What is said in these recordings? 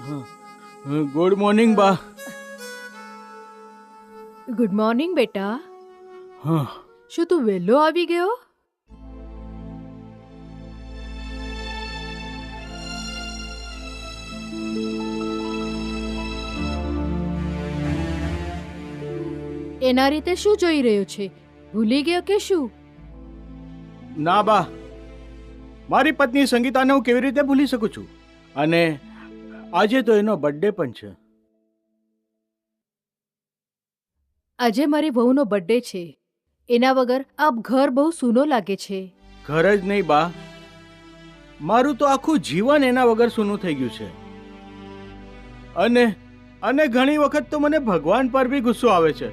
Good morning બા. Good morning બેટા. હા, શું તું વહેલો આવી ગયો? એના રીતે શું જોઈ રહ્યો છે? ભૂલી ગયો કે શું? ના બા, મારી પત્ની સંગીતાને હું કેવી રીતે ભૂલી શકું છું? અને આજે તો એનો બર્થડે પણ છે. આજે મારી વહુનો બર્થડે છે. એના વગર આ ઘર બહુ સૂનો લાગે છે. ઘર જ નહીં બા, મારું તો આખું જીવન એના વગર સૂનું થઈ ગયું છે. અને અને ઘણી વખત તો મને ભગવાન પર બી ગુસ્સો આવે છે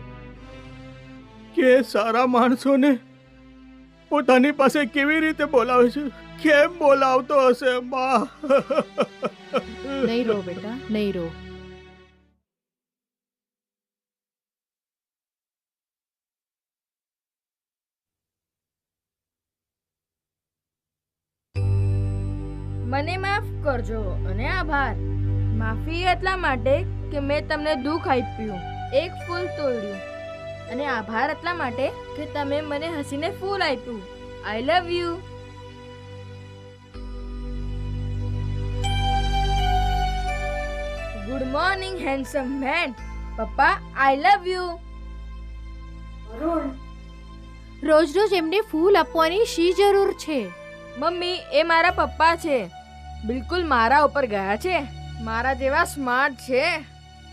કે સારા માણસોને પોતાની પાસે કેવી રીતે બોલાવે છે. કેમ બોલાવતો હશે બા? નહીં રો બેટા, નહીં રો. મને માફ કરજો અને આભાર. માફી એટલા માટે કે મેં તમને દુઃખ આપ્યું, એક ફૂલ તોડ્યું. અને આભાર એટલા માટે કે તમે મને હસીને ફૂલ આપ્યું. I love you. Good morning handsome man. પપ્પા, આઈ લવ યુ. રોજ રોજ એમને ફૂલ આપવાની શી જરૂર છે? મમ્મી, એ મારા પપ્પા છે. બિલકુલ મારા ઉપર ગયા છે. મારા જેવા સ્માર્ટ છે.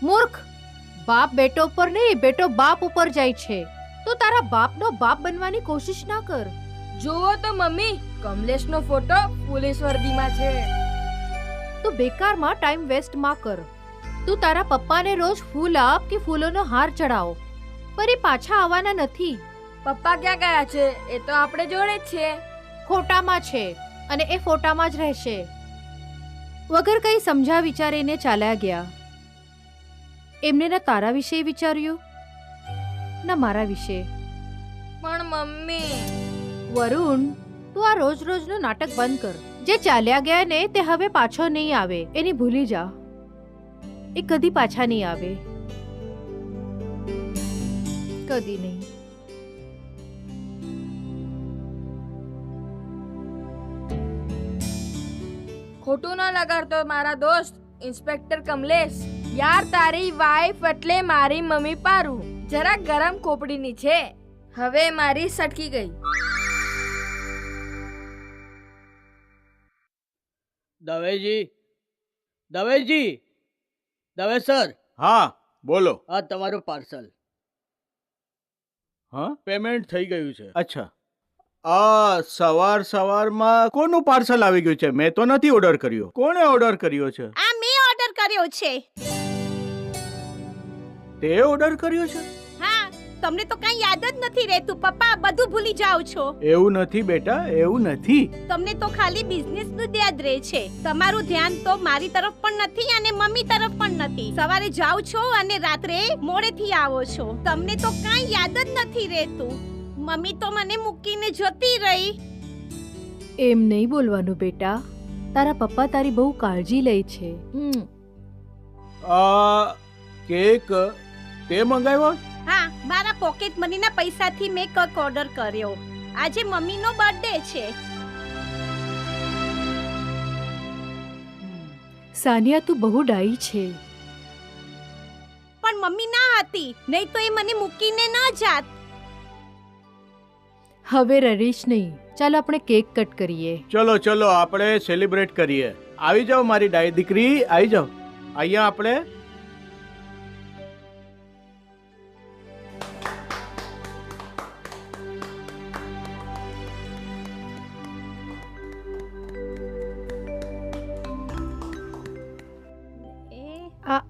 મૂર્ખ! બાપ બેટો ઉપર નહીં, બેટો બાપ ઉપર જાય છે. તો તારા બાપનો બાપ બનવાની કોશિશ ના કર. જુઓ તો મમ્મી, કમલેશનો ફોટો પોલીસ વર્દીમાં છે. તું બેકારમાં ટાઈમ વેસ્ટ માં કર. તું તારા પપ્પાને રોજ ફૂલ આપ કે ફૂલોનો હાર ચડાવો, પર એ પાછા આવવાના નથી. પપ્પા ક્યાં ગયા છે? એ તો આપણે જોડે જ છે. ખોટામાં છે અને એ ફોટામાં જ રહેશે. વગર કઈ સમજા વિચારીને ચાલ્યા ગયા. એમને ના તારા વિશે વિચાર્યું ના મારા વિશે. પણ મમ્મી... વરુણ, તું આ રોજ રોજનું નાટક બંધ કર. જે ચાલ્યા ગયા ને તે હવે પાછો નહીં આવે, એની ભૂલી જા. એ કદી પાછા નહીં આવે, કદી નહીં. ખોટું ના લગાડતો મારા દોસ્ત ઇન્સ્પેક્ટર કમલેશ. યાર, તારી વાઈફ એટલે મારી મમ્મી પારું. જરા ગરમ ખોપડીની છે. હવે મારી સટકી ગઈ. દવેજી, દવેજી, દવે સર, હા બોલો. આ તમારું પાર્સલ. હા, પેમેન્ટ થઈ ગયું છે. અચ્છા, સવારમાં કોનું પાર્સલ આવી ગયું છે? મેં તો નથી ઓર્ડર કર્યો. કોણે ઓર્ડર કર્યો છે? આ મેં ઓર્ડર કર્યો છે. તે ઓર્ડર કર્યો છે? હા, તમને તો કઈ યાદ જ નથી રહેતું. પપ્પા, બધું ભૂલી જાઓ છો. એવું નથી બેટા, એવું નથી. તમને તો ખાલી બિઝનેસ નું યાદ રહે છે. તમારું ધ્યાન તો મારી તરફ પણ નથી અને મમ્મી તરફ પણ નથી. સવારે જાઓ છો અને રાત્રે મોડેથી આવો છો. તમને તો કઈ યાદ જ નથી રહેતું. મમ્મી તો મને મૂકીને જતી રહી. એમ નહીં બોલવાનું બેટા. તારા પપ્પા તારી બહુ કાળજી લે છે. કેક તે મંગાવ્યો? હા, મારા પોકેટ મનીના પૈસાથી મેં કેક ઓર્ડર કર્યો. આજે મમ્મીનો બર્થડે છે. સાનિયા, તું બહુ ડાઈ છે. પણ મમ્મી ના હતી, નહીં તો એ મને મૂકીને ન જાત. હવે રડીશ નહીં. ચાલ આપણે કેક કટ કરીએ. ચલો ચલો, આપણે સેલિબ્રેટ કરીએ. આવી જાઓ મારી ડાઈ દીકરી, આવી જાઓ. અહીંયા આપણે આ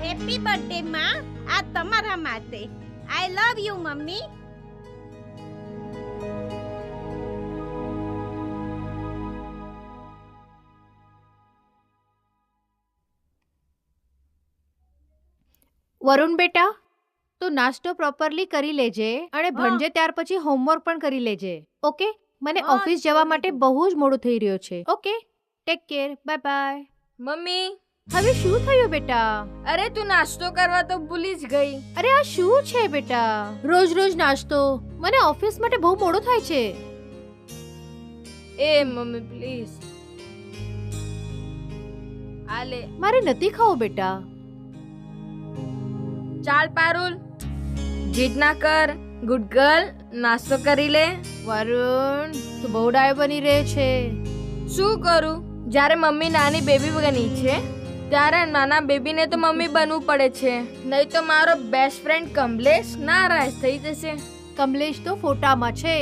હેપી બર્થડે માં. આ તમારા માટે. આઈ લવ યુ મમ્મી. વરુણ બેટા, તું નાસ્તો પ્રોપરલી કરી લેજે અને ભણજે ત્યાર પછી હોમવર્ક પણ કરી લેજે. ઓકે? મને હા, ઓફિસ જવા કરી માટે દઉં. બહુ જ મોડું થઈ રહ્યું છે. Okay, take care, bye bye. Mummy, હવે શું થયું બેટા? અરે તું નાસ્તો કરવા તો ભૂલી જ ગઈ. અરે આ શું છે બેટા? રોજ રોજ નાસ્તો? મને ઓફિસ માટે બહુ મોડું થાય છે. એ મમ્મી પ્લીઝ. આ લે. મારે નથી ખાવું બેટા. ચાલ પારુલ, જીદ ના કર. ગુડ ગર્લ, નાસ્તો કરી લે. વરુણ, તું બહુ ડાયો બની રહે છે. શું કરું? જ્યારે મમ્મી નાની બેબી બની છે ત્યારે નાના બેબીને તો મમ્મી બનવું પડે છે, નહીં તો મારો બેસ્ટ ફ્રેન્ડ કમલેશ નારાજ થઈ જશે. કમલેશ તો ફોટામાં છે.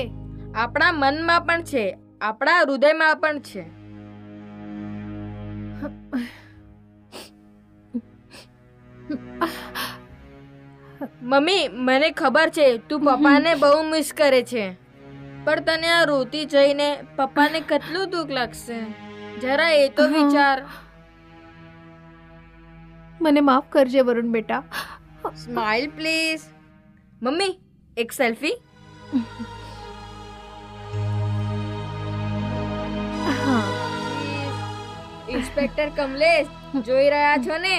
આપણા મનમાં પણ છે, આપણા હૃદયમાં પણ છે. મમ્મી, મને ખબર છે તું પપ્પાને બહુ મિસ કરે છે, પણ તને આ રોતી જઈને પપ્પાને કેટલું દુઃખ લાગશે, જરા એ તો વિચાર. મને માફ કરજે વરુણ બેટા. Smile please. મમ્મી, એક સેલ્ફી. ઇન્સ્પેક્ટર કમલેશ જોઈ રહ્યા છો ને?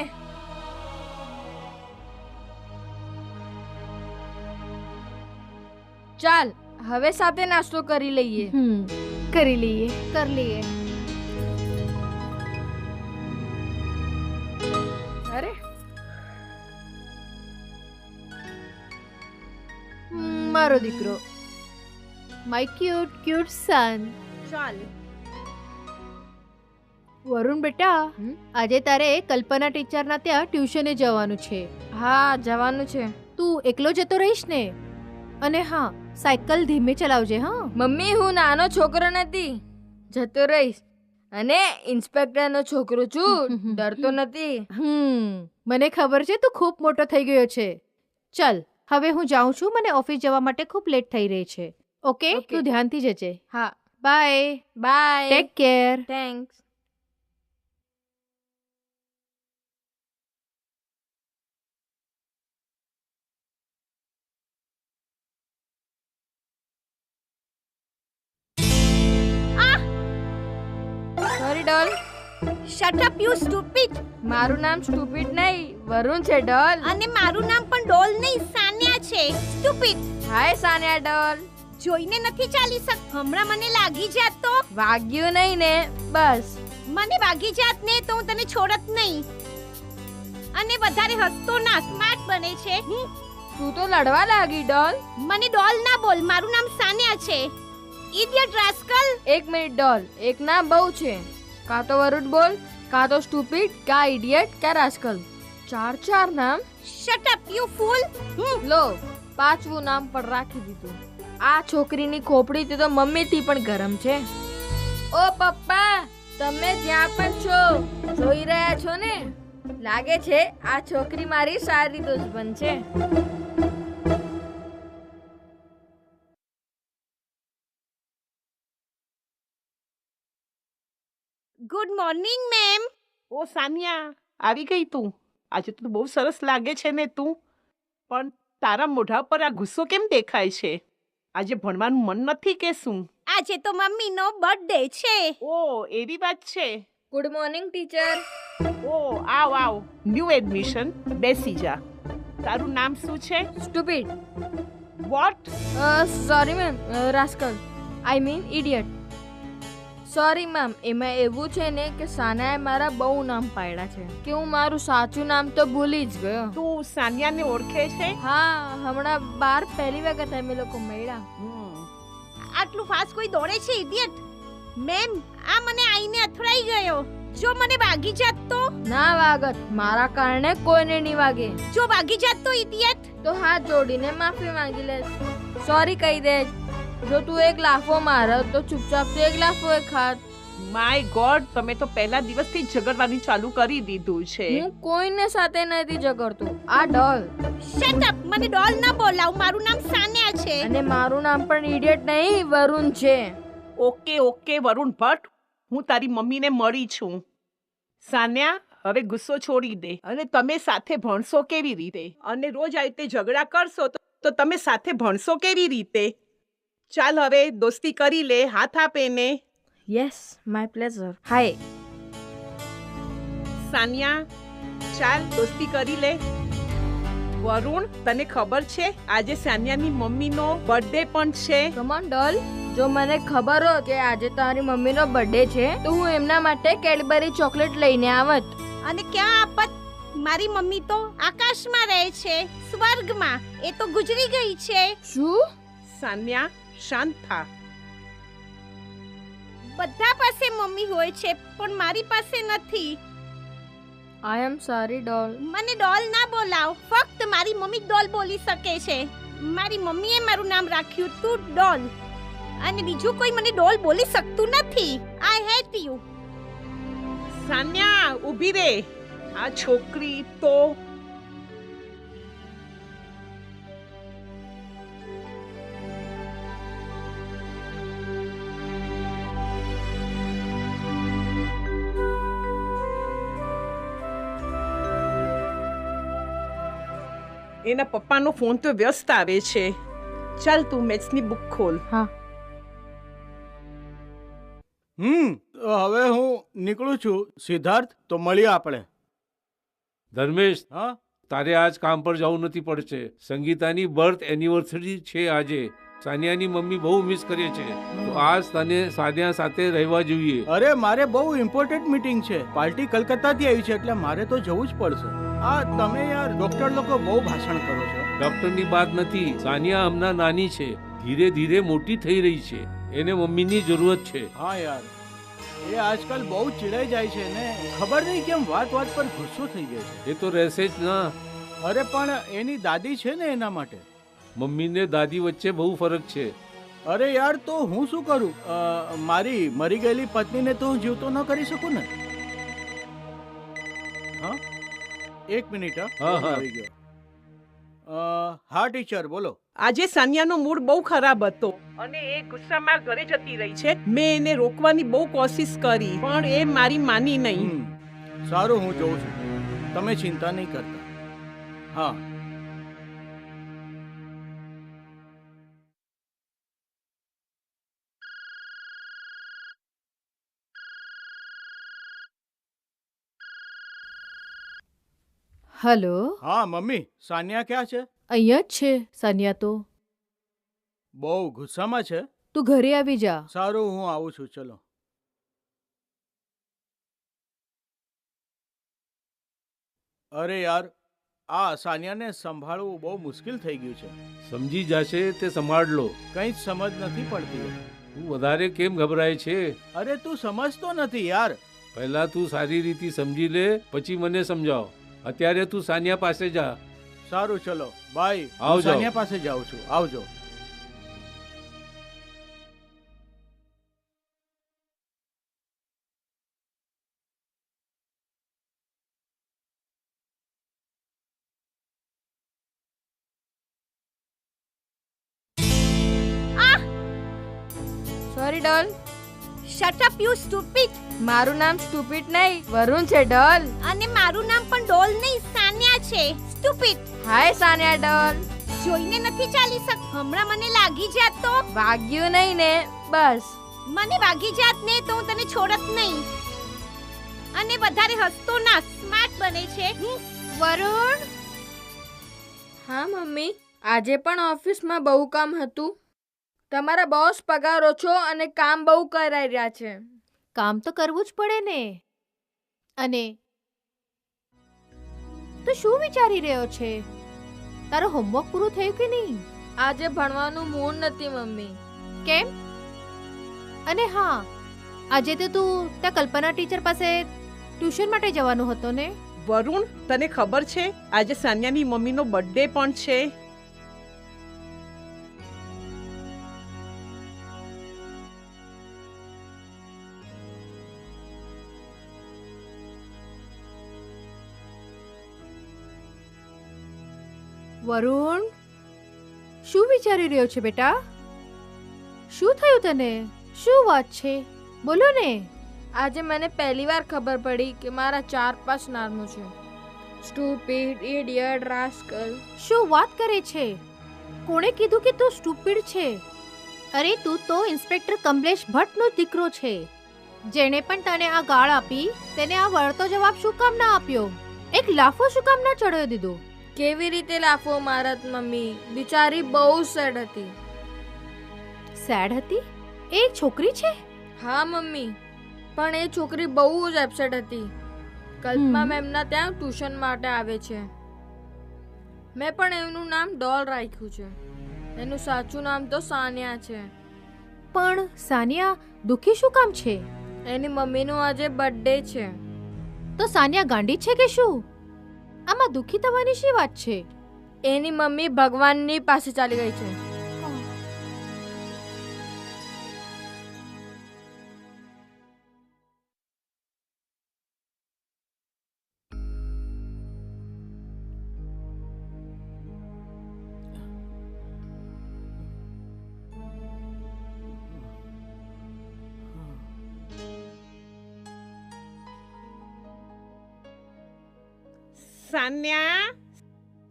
ચાલ હવે સાથે નાસ્તો કરી લઈએ. કરી લઈએ, કરી લઈએ. અરે મારો દીકરો, માય ક્યુટ ક્યુટ સન. ચાલ. વરુણ બેટા, હમ? આજે તારે કલ્પના ટીચરના ત્યાં ટ્યુશને જવાનું છે. હા, જવાનું છે. તું એકલો જતો રહીશ ને? અને હા, સાયકલ ધીમે ચલાવજે. હા મમ્મી, હું નાનો છોકરો નથી, જતો રહીશ. અને ઇન્સ્પેક્ટરનો છોકરો છું, ડરતો નથી. મને ખબર છે તું ખૂબ મોટો થઈ ગયો છે. ચલ હવે હું જાઉં છું, મને ઓફિસ જવા માટે ખૂબ લેટ થઈ રહી છે. ઓકે? ઓકે. તું ધ્યાનથી જજે. હા, bye. Bye. Take care. Thanks. Sorry doll. Shut up you stupid. મારું નામ સ્ટુપિડ નહીં, વરુણ છે ડોલ. અને મારું નામ પણ ડોલ નહીં, સાન્યા છે. સ્ટુપિડ. હાય સાનિયા ડોલ. જોઈને નથી ચાલી શક. હમણાં મને લાગી જાત તો? વાગ્યું નહીં ને? બસ. મને વાગી જાત ને તો હું તને છોડત નહીં. અને વધારે હસતો ના, સ્માર્ટ બને છે. તું તો લડવા લાગી ડોલ. મને ડોલ ના બોલ, મારું નામ સાન્યા છે. Idiot rascal. એક મિનિટ ડોલ, એક નામ બહુ છે. કાં તો વરુડ બોલ, કાં તો સ્ટુપિડ, કાં ઇડિયટ, કાં રાસ્કલ. ચાર નામ. શટ અપ યુ ફૂલ. લો, પાંચમું નામ પણ રાખી દીધું. આ છોકરીની ખોપડી તો મમ્મીથી પણ ગરમ છે. ઓ પપ્પા, તમે જ્યાં પણ છો, જોઈ રહ્યા છો ને? લાગે છે આ છોકરી મારી સારી દુશ્મન છે. Good morning ma'am. ઓ સાનિયા, આવી ગઈ તું? આજે તો બહુ સરસ લાગે છે ને તું. પણ તારા મોઢા પર આ ગુસ્સો કેમ દેખાય છે? આજે ભણવાનું મન નથી કે શું? આજે તો મમ્મીનો બર્થડે છે. ઓ એવી વાત છે. Good morning teacher. ઓ આવ આવ, ન્યૂ એડમિશન, બેસી જા. તારું નામ શું છે? Stupid. What? Sorry ma'am, rascal, I mean idiot. Sorry ma'am, એમાં એવું છે ને કે સાનાએ મારા બહુ નામ પાડ્યા છે કે હું મારું સાચું નામ તો ભૂલી જ ગયો. તું સાનિયાને ઓળખે છે? હા, હમણાં બાર પહેલી વખત અમે લોકો મળ્યા. આટલું ફાસ્ટ કોઈ દોડે છે ઇડિયટ? મેમ, આ મને આઈને અથડાઈ ગયો. જો મને વાગી જાત તો? ના વાગત, મારા કારણે કોઈને નહીં વાગે. જો વાગી જાત તો ઇડિયટ? તો હાથ જોડીને માફી માંગી લે. સોરી કહી દે. જો તું એક લાફો મારે તો ચૂપચાપ તું એક લાફો ખાત. માય ગોડ, તમે તો પહેલા દિવસથી જ ઝઘડવાનું ચાલુ કરી દીધું છે. હું કોઈને સાથે નથી ઝઘડતો. આ ડોલ શટ અપ, મને ડોલ ના બોલાવ. મારું નામ સાન્યા છે. અને મારું નામ પણ ઇડિયટ નહીં, વરુણ છે. ઓકે ઓકે વરુણ ભટ્ટ, હું તારી મમ્મીને મળી છું. સાન્યા, હવે ગુસ્સો છોડી દે અને તમે સાથે ભણશો કેવી રીતે? અને રોજ આ રીતે ઝઘડા કરશો તો તમે સાથે ભણશો કેવી રીતે? ચાલ હવે દોસ્તી કરી લે, હાથ આપે ને. Yes, my pleasure. Hi. Sania, ચાલ દોસ્તી કરી લે. વરુણ, તને ખબર છે આજે સાનિયાની મમ્મીનો બર્થડે પણ છે? કમ ઓન ડોલ. જો મને ખબર હોત કે આજે તારી મમ્મીનો બર્થડે છે તો હું એમના માટે કેડબરી ચોકલેટ લઈને આવત. અને ક્યાં આપત? મારી મમ્મી તો આકાશમાં રહે છે, સ્વર્ગમાં. એ તો ગુજરી ગઈ છે. શું? સાનિયા, શાંત થા. બધા પાસે મમ્મી હોય છે પણ મારી પાસે નથી. આઈ એમ સોરી ડોલ. મને ડોલ ના બોલાવ. ફક્ત મારી મમ્મી ડોલ બોલી શકે છે. મારી મમ્મીએ મારું નામ રાખ્યું તું ડોલ, અને બીજું કોઈ મને ડોલ બોલી શકતું નથી. I hate you. સાન્યા, ઊભી રે. આ છોકરી તો એના પપ્પાનો ફોન તો વ્યસ્ત આવે છે. ચાલ તું મેથ્સની બુક ખોલ. હા. તો હવે હું નીકળું છું. સિદ્ધાર્થ, તો મળીએ આપણે. ધર્મેશ, હા, તારે આજ કામ પર જવું નથી પડશે. સંગીતાની બર્થ એનિવર્સરી છે આજે. સાનિયાની મમ્મી બહુ મિસ કરે છે, તો આજ તને સાનિયા સાથે રહેવા જોઈએ. અરે મારે બહુ ઇમ્પોર્ટન્ટ મીટિંગ છે. પાર્ટી કલકત્તાથી આવી છે એટલે મારે તો જવું જ પડશે. આ તમે યાર ડોક્ટર લોકો બહુ ભાષણ કરો છો. ડોક્ટરની વાત નથી. સાનિયા હમણાં નાની છે, ધીરે ધીરે મોટી થઈ રહી છે. એને મમ્મીની જરૂરત છે. હા યાર, એ આજકાલ બહુ ચીડાઈ જાય છે ને. ખબર નહીં કેમ વાત વાત પર ગુસ્સો થઈ જાય છે. એ તો રહેશે જ ના. અરે પણ એની દાદી છે ને એના માટે. મમ્મીને દાદી વચ્ચે બહુ ફરક છે. અરે યાર, તો હું શું કરું? મારી મરી ગયેલી પત્નીને તો હું જીવતો ન કરી શકું ને. હા, એક મિનિટ. હા, હા. આવી ગયો. હા ટીચર, બોલો. આજે સાનિયાનો મૂડ બહુ ખરાબ હતો અને એ ગુસ્સામાં ઘરે જતી રહી છે. મેં એને રોકવાની બહુ કોશિશ કરી પણ એ મારી માની નહીં. સારું, હું જોઉં છું. તમે ચિંતા નહીં કરતા. હા. હલો. હા મમ્મી, સાનિયા ક્યાં છે? અહીંયા જ છે સાનિયા તો. બહુ ગુસ્સામાં છે. તું ઘરે આવી જા. સારું, હું આવું છું. ચલો. અરે યાર, આ સાનિયાને સંભાળવું બહુ મુશ્કેલ થઈ ગયું છે. સમજી જશે તે સંભાળ લો. કંઈ જ સમજ નથી પડતી. તું વધારે કેમ ગભરાય છે? અરે તું સમજતો નથી યાર. પહેલા તું સારી રીતે સમજી લે, પછી મને સમજાવ. અત્યારે તું સાનિયા પાસે જા. સારું, ચલો બાય. હું આવજો. સાનિયા પાસે જાઉં છું. આવજો. Sorry doll. Shut up you stupid. મારું નામ સ્ટુપિડ નહીં, વરુણ છે ડોલ. અને મારું નામ પણ ડોલ નહીં, સાન્યા છે. સ્ટુપિડ. હાય સાનિયા ડોલ. જોઈને નથી ચાલી શક. હમણાં મને લાગી જાત તો. વાગ્યું નહીં ને? બસ. મને વાગી જાત ને તો હું તને છોડત નહીં. અને વધારે હસતો ના, સ્માર્ટ બને છે. વરુણ. હા મમ્મી, આજે પણ ઓફિસમાં બહુ કામ હતું. તમારા બોસ પગાર ઓછો અને કામ બહુ કરાઈ રહ્યા છે. કામ તો કરવું જ પડે ને. અને તું શું વિચારી રહ્યો છે? તારું હોમવર્ક પૂરું થયું કે નહીં? આજે ભણવાનું મૂડ નથી મમ્મી. કેમ? અને હા, આજે તો તું ત્યાં કલ્પના ટીચર પાસે ટ્યુશન માટે જવાનો હતો ને? વરુણ, તને ખબર છે આજે સાનિયાની મમ્મીનો બર્થડે પણ છે. વરુણ, શું વિચારી રહ્યો છે બેટા? શું થયું તને? શું વાત છે? બોલો ને. આજે મને પહેલી વાર ખબર પડી કે મારા 4-5 નામો છે. Stupid, idiot, rascal. શું વાત કરે છે? કોણે કીધું કે તું સ્ટુપિડ છે? અરે તું તો ઇન્સ્પેક્ટર કમલેશ ભટ્ટનો દીકરો છે. જેણે પણ તને આ ગાળ આપી તેને આ વળતો જવાબ શું કામ ના આપ્યો? એક લાફો શું કામ ના ચડાવી દીધો? કેવી રીતે લાફો મારત મમ્મી? બિચારી બહુ સેડ હતી. સેડ હતી? એ એક છોકરી છે? હા મમ્મી, પણ એ છોકરી બહુ જ એબસેટ હતી. કલ્પના મેમના ત્યાં ટ્યુશન માટે આવે છે. મેં પણ એનું નામ ડોલ રાખ્યું છે. એનું સાચું નામ તો સાનિયા છે. પણ સાનિયા દુખી શું કામ છે? એની મમ્મીનો આજે બર્થડે છે. તો સાનિયા ગાંડી છે કે શું? આમાં દુખી થવાની શી વાત છે? એની મમ્મી ભગવાનની પાસે ચાલી ગઈ છે. સાન્યા,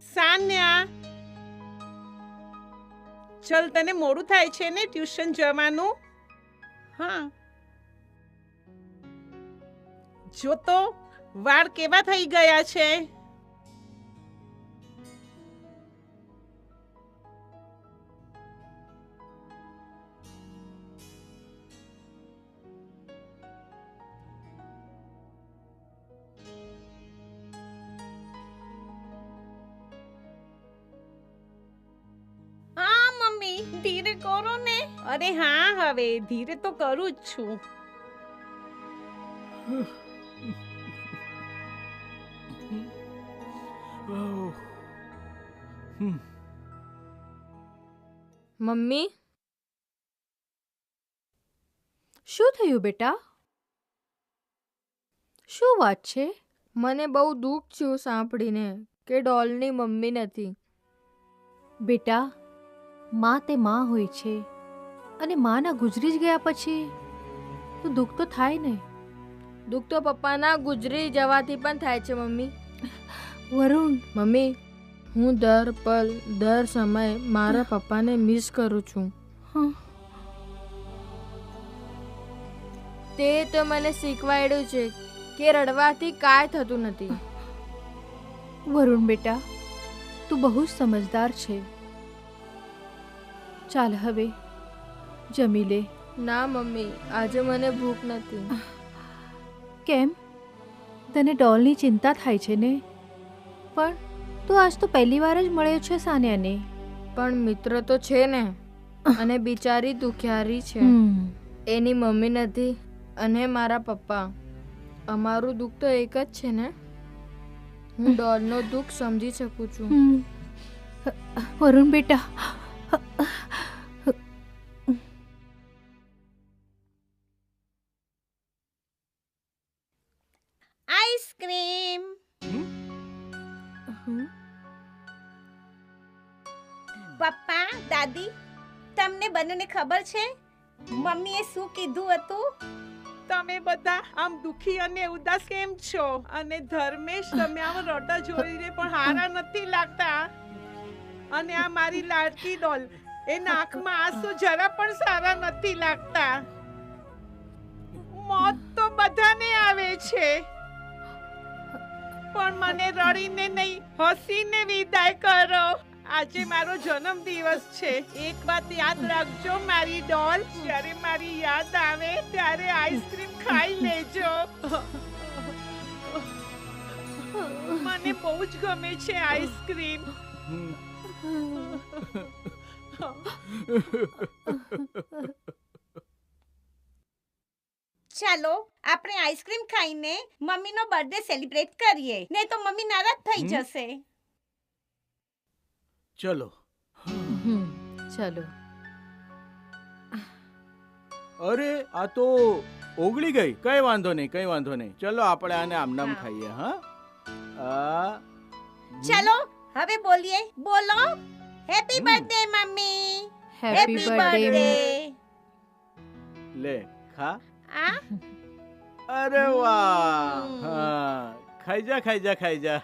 સાન્યા, ચલ, તને મોડું થાય છે ને ટ્યુશન જવાનું? હા, જો તો વાળ કેવા થઈ ગયા છે. ધીરે કરો ને. અરે હા, હવે ધીરે તો કરું જ છું. મમ્મી, શું થયું બેટા? શું વાત છે? મને બહુ દુઃખ થયું સાંભળીને કે ડોલની મમ્મી નથી. બેટા, માં તે માં હોય છે અને માં ના ગુજરી જ ગયા પછી તો દુઃખ તો થાય ને. દુઃખ તો પપ્પાના ગુજરી જવાથી પણ થાય છે મમ્મી. વરુણ, મમ્મી, હું દર પલ દર સમયે મારા પપ્પાને મિસ કરું છું. તે તો મને શીખવાડ્યું છે કે રડવાથી કાંઈ થતું નથી. વરુણ બેટા, તું બહુ જ સમજદાર છે. ચાલ હવે જમી લે. ના મમ્મી, આજે મને ભૂખ નથી. કેમ? તને ડોલની ચિંતા થાય છે ને? પણ તું આજ તો પહેલી વાર જ મળ્યો છે સાનિયાને. પણ મિત્ર તો છે ને, અને બિચારી દુખિયારી છે. એની મમ્મી નથી અને મારા પપ્પા. અમારું દુઃખ તો એક જ છે ને. હું ડોલનો દુઃખ સમજી શકું છું. વરુણ બેટા, આઈસ્ક્રીમ. પપ્પા, દાદી, તમને બંનેને ખબર છે મમ્મીએ શું કીધું હતું? તમે બધા આમ દુખી અને ઉદાસ કેમ છો? અને ધર્મેશ, તમે આમ રડતા જોઈને પણ હારા નથી લાગતા. અને આ મારી લાડકી ડોલ, એના આંખમાં આંસુ જરા પણ સારા નથી લાગતા. મોત તો બધાને આવે છે, પણ મને રડીને નહીં, હસીને વિદાય કરો. આજે મારો જન્મ દિવસ છે. એક વાત યાદ રાખજો મારી ડોલ, જ્યારે મારી યાદ આવે ત્યારે આઈસ્ક્રીમ ખાઈ લેજો. મને બહુ જ ગમે છે આઈસ્ક્રીમ. ચાલો આપણે આઈસ્ક્રીમ ખાઈને મમ્મીનો બર્થડે સેલિબ્રેટ કરીએ, નહીં તો મમ્મી નારાજ થઈ જશે. ચલો. ચલો. અરે આ તો ઓગળી ગઈ. કઈ વાંધો નહીં, કઈ વાંધો નહીં. ચલો આપણે આને આમનામ ખાઈએ. હા, ચાલો હવે બોલીએ, બોલો. Happy hmm. બર્થડે મમ્મી. Happy birthday. લે ખા. આ અરે વાહ. હા ખાઈ જા ખાઈ જા ખાઈ જા.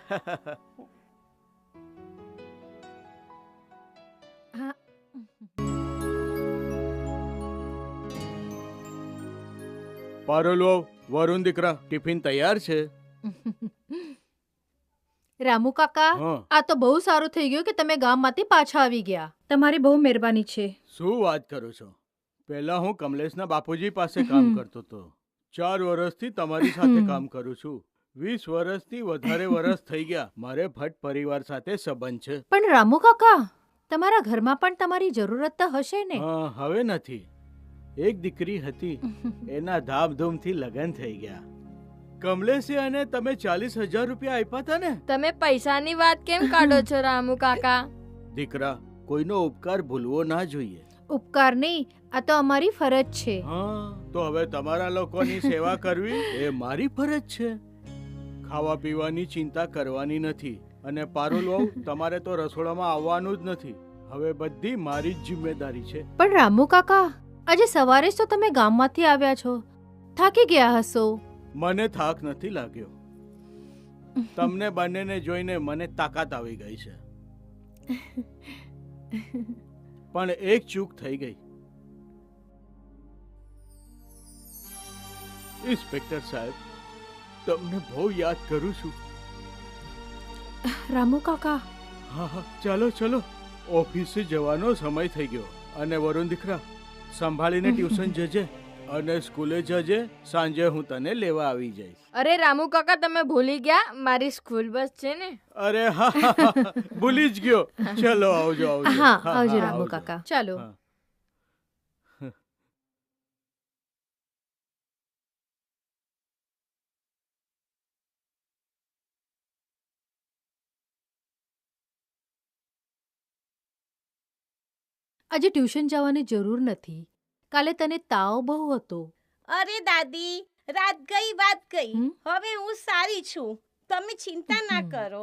પારોલો વરુણ દીકરા ટિફિન તૈયાર છે. રામુ કાકા, હા આ તો બહુ સારું થઈ ગયું કે તમે ગામમાંથી પાછા આવી ગયા. તમારી બહુ મહેરબાની છે. શું વાત કરો છો? પહેલા હું કમલેશના બાપુજી પાસે કામ કરતો હતો. 4 વર્ષથી તમારી સાથે કામ કરું છું. 20 વર્ષથી વધારે વર્ષ થઈ ગયા. મારે ભટ્ટ પરિવાર સાથે સંબંધ છે. પણ રામુ કાકા, તમારા ઘરમાં પણ તમારી જરૂરત તો હશે ને? હા હવે નથી. એક દીકરી હતી, એના ધામધૂમથી લગ્ન થઈ ગયા. કમલેશે અને તમે 40,000 રૂપિયા આપ્યા હતા ને? તમે પૈસાની વાત કેમ કાઢો છો રામુ કાકા? દીકરા, કોઈનો ઉપકાર ભૂલવો ના જોઈએ. ઉપકાર નહીં, આ તો અમારી ફરજ છે. હા તો હવે તમારા લોકોની સેવા કરવી એ મારી ફરજ છે. ખાવા પીવાની ચિંતા કરવાની નથી. અને પારુલ વહુ, તમારે તો રસોડામાં આવવાનું જ નથી. હવે બધી મારી જ જિમ્મેદારી છે. પણ રામુ કાકા, આજે સવારે જ તો તમે ગામમાંથી આવ્યા છો, થાકી ગયા હશો. મને થાક નથી લાગ્યો. તમને બંનેને જોઈને મને તાકાત આવી ગઈ છે. પણ એક ચૂક થઈ ગઈ. ઇન્સ્પેક્ટર સાહેબ, તમને બહુ યાદ કરું છું. રામુ કાકા, હા હા ચાલો ચલો, ઓફિસે જવાનો સમય થઈ ગયો. અને વરુણ દીકરા, સંભાળીને ટ્યુશન જજે અને સ્કૂલે જજે. સાંજે હું તને લેવા આવી જઈશ. અરે રામુ કાકા, તમે ભૂલી ગયા મારી સ્કૂલ બસ છે ને. અરે હા, હા, હા, ભૂલી જ ગયો. ચલો આવજો આવજો. હા આવજો રામુ કાકા. ચાલો. હા. આજે ટ્યુશન જવાની જરૂર નથી. કાલે તને તાવ બહુ હતો. અરે દાદી, રાત ગઈ વાત ગઈ. હમ? હવે હું સારી છું. તમે ચિંતા ના કરો.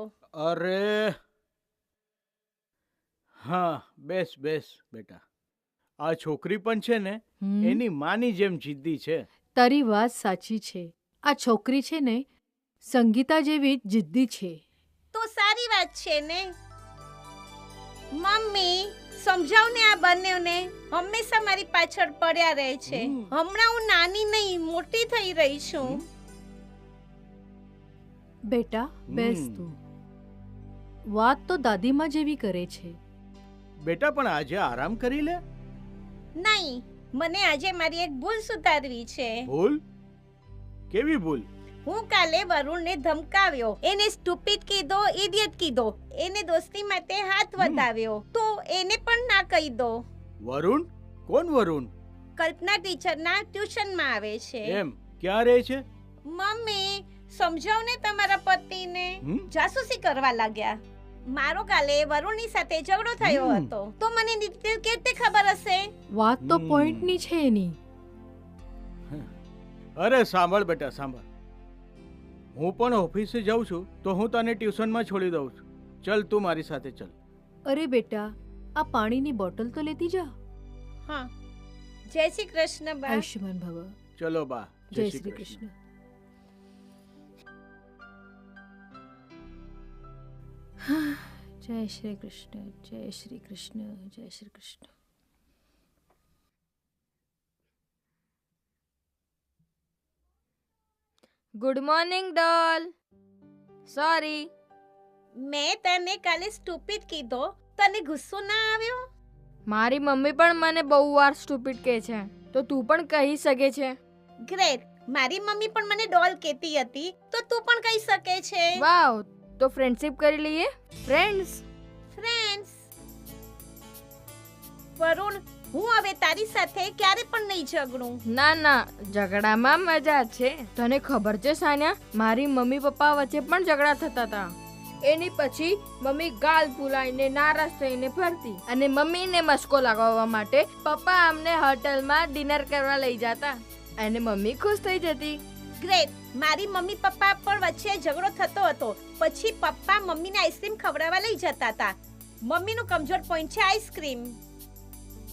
અરે હા, બેસ બેસ બેટા. આ છોકરી પણ છે ને, હમ? એની માની જેમ જિદ્દી છે. તારી વાત સાચી છે. આ છોકરી છે ને, સંગીતા જેવી જ જિદ્દી છે. તો સારી વાત છે ને. મમ્મી, સમજાવ ને આ બંનેને. હંમેશા મારી પાછળ પડ્યા રહે છે. હમ. હમણાં હું નાની નહીં, મોટી થઈ રહી છું. બેટા બેસ હમ. તું. વાત તો દાદીમાં જેવી કરે છે. બેટા પણ આજે આરામ કરી લે. નહીં, મને આજે મારી એક ભૂલ સુધારવી છે. ભૂલ? કેવી ભૂલ? હું કાલે વરુણને ધમકાવ્યો. એને સ્ટુપિડ કીધો, ઇડિયટ કીધો. એને દોસ્તી માટે હાથ વધાવ્યો. તો એને પણ ના કહી દો. વરુણ? કોણ વરુણ? કલ્પના ટીચરના ટ્યુશનમાં આવે છે. એમ ક્યાં રહે છે? મમ્મી, સમજાવ ને તમારા પતિને. હમ? જાસૂસી કરવા લાગ્યા. મારો કાલે વરુણની સાથે ઝઘડો થયો હમ. હતો. તો મને ડિટેલ કેવી ખબર હશે? વાત તો હમ. પોઈન્ટની છે એની. અરે સાંભળ બેટા સાંભળ. હું પણ ઓફિસે જાઉં છું તો હું તને ટ્યુશનમાં છોડી દઉં છું. ચલ તું મારી સાથે ચલ. અરે બેટા, આ પાણીની બોટલ તો લેતી જા. હા. જય શ્રી કૃષ્ણ બા. આયુષ્યમાન ભવ. ચલો બા. જય શ્રી કૃષ્ણ. જય શ્રી કૃષ્ણ, જય શ્રી કૃષ્ણ, જય શ્રી કૃષ્ણ. ગુડ મોર્નિંગ ડોલ. સોરી. મેં તને કાલે સ્ટુપિડ કીધો. તને ગુસ્સો ના આવ્યો? મારી મમ્મી પણ મને બહુ વાર સ્ટુપિડ કહે છે, તો તું પણ કહી શકે છે. ગ્રેટ. મારી મમ્મી પણ મને ડોલ કહેતી હતી, તો તું પણ કહી શકે છે. વાવ, તો ફ્રેન્ડશિપ કરી લઈએ. ફ્રેન્ડ્સ. ફ્રેન્ડ્સ. વરુણ, હું હવે તારી સાથે ક્યારે પણ નહીં ઝઘડું. ના ના, ઝઘડામાં મજા છે. તને ખબર છે સાન્યા, મારી મમ્મી પપ્પા વચ્ચે પણ ઝઘડા થતા હતા. એની પછી મમ્મી ગાલ ફૂલાઈને નારાજ થઈને ફરતી, અને મમ્મીને મસ્કો લગાવવા માટે પપ્પા અમને હોટલમાં ડિનર કરવા લઈ જતા, અને મમ્મી ખુશ થઈ જતી. ગ્રેટ. મારી મમ્મી પપ્પા પણ વચ્ચે ઝઘડો થતો હતો. પછી પપ્પા મમ્મીને આઈસ્ક્રીમ ખવડાવવા લઈ જતા હતા. મમ્મીનું કમજોર પોઈન્ટ છે આઈસ્ક્રીમ.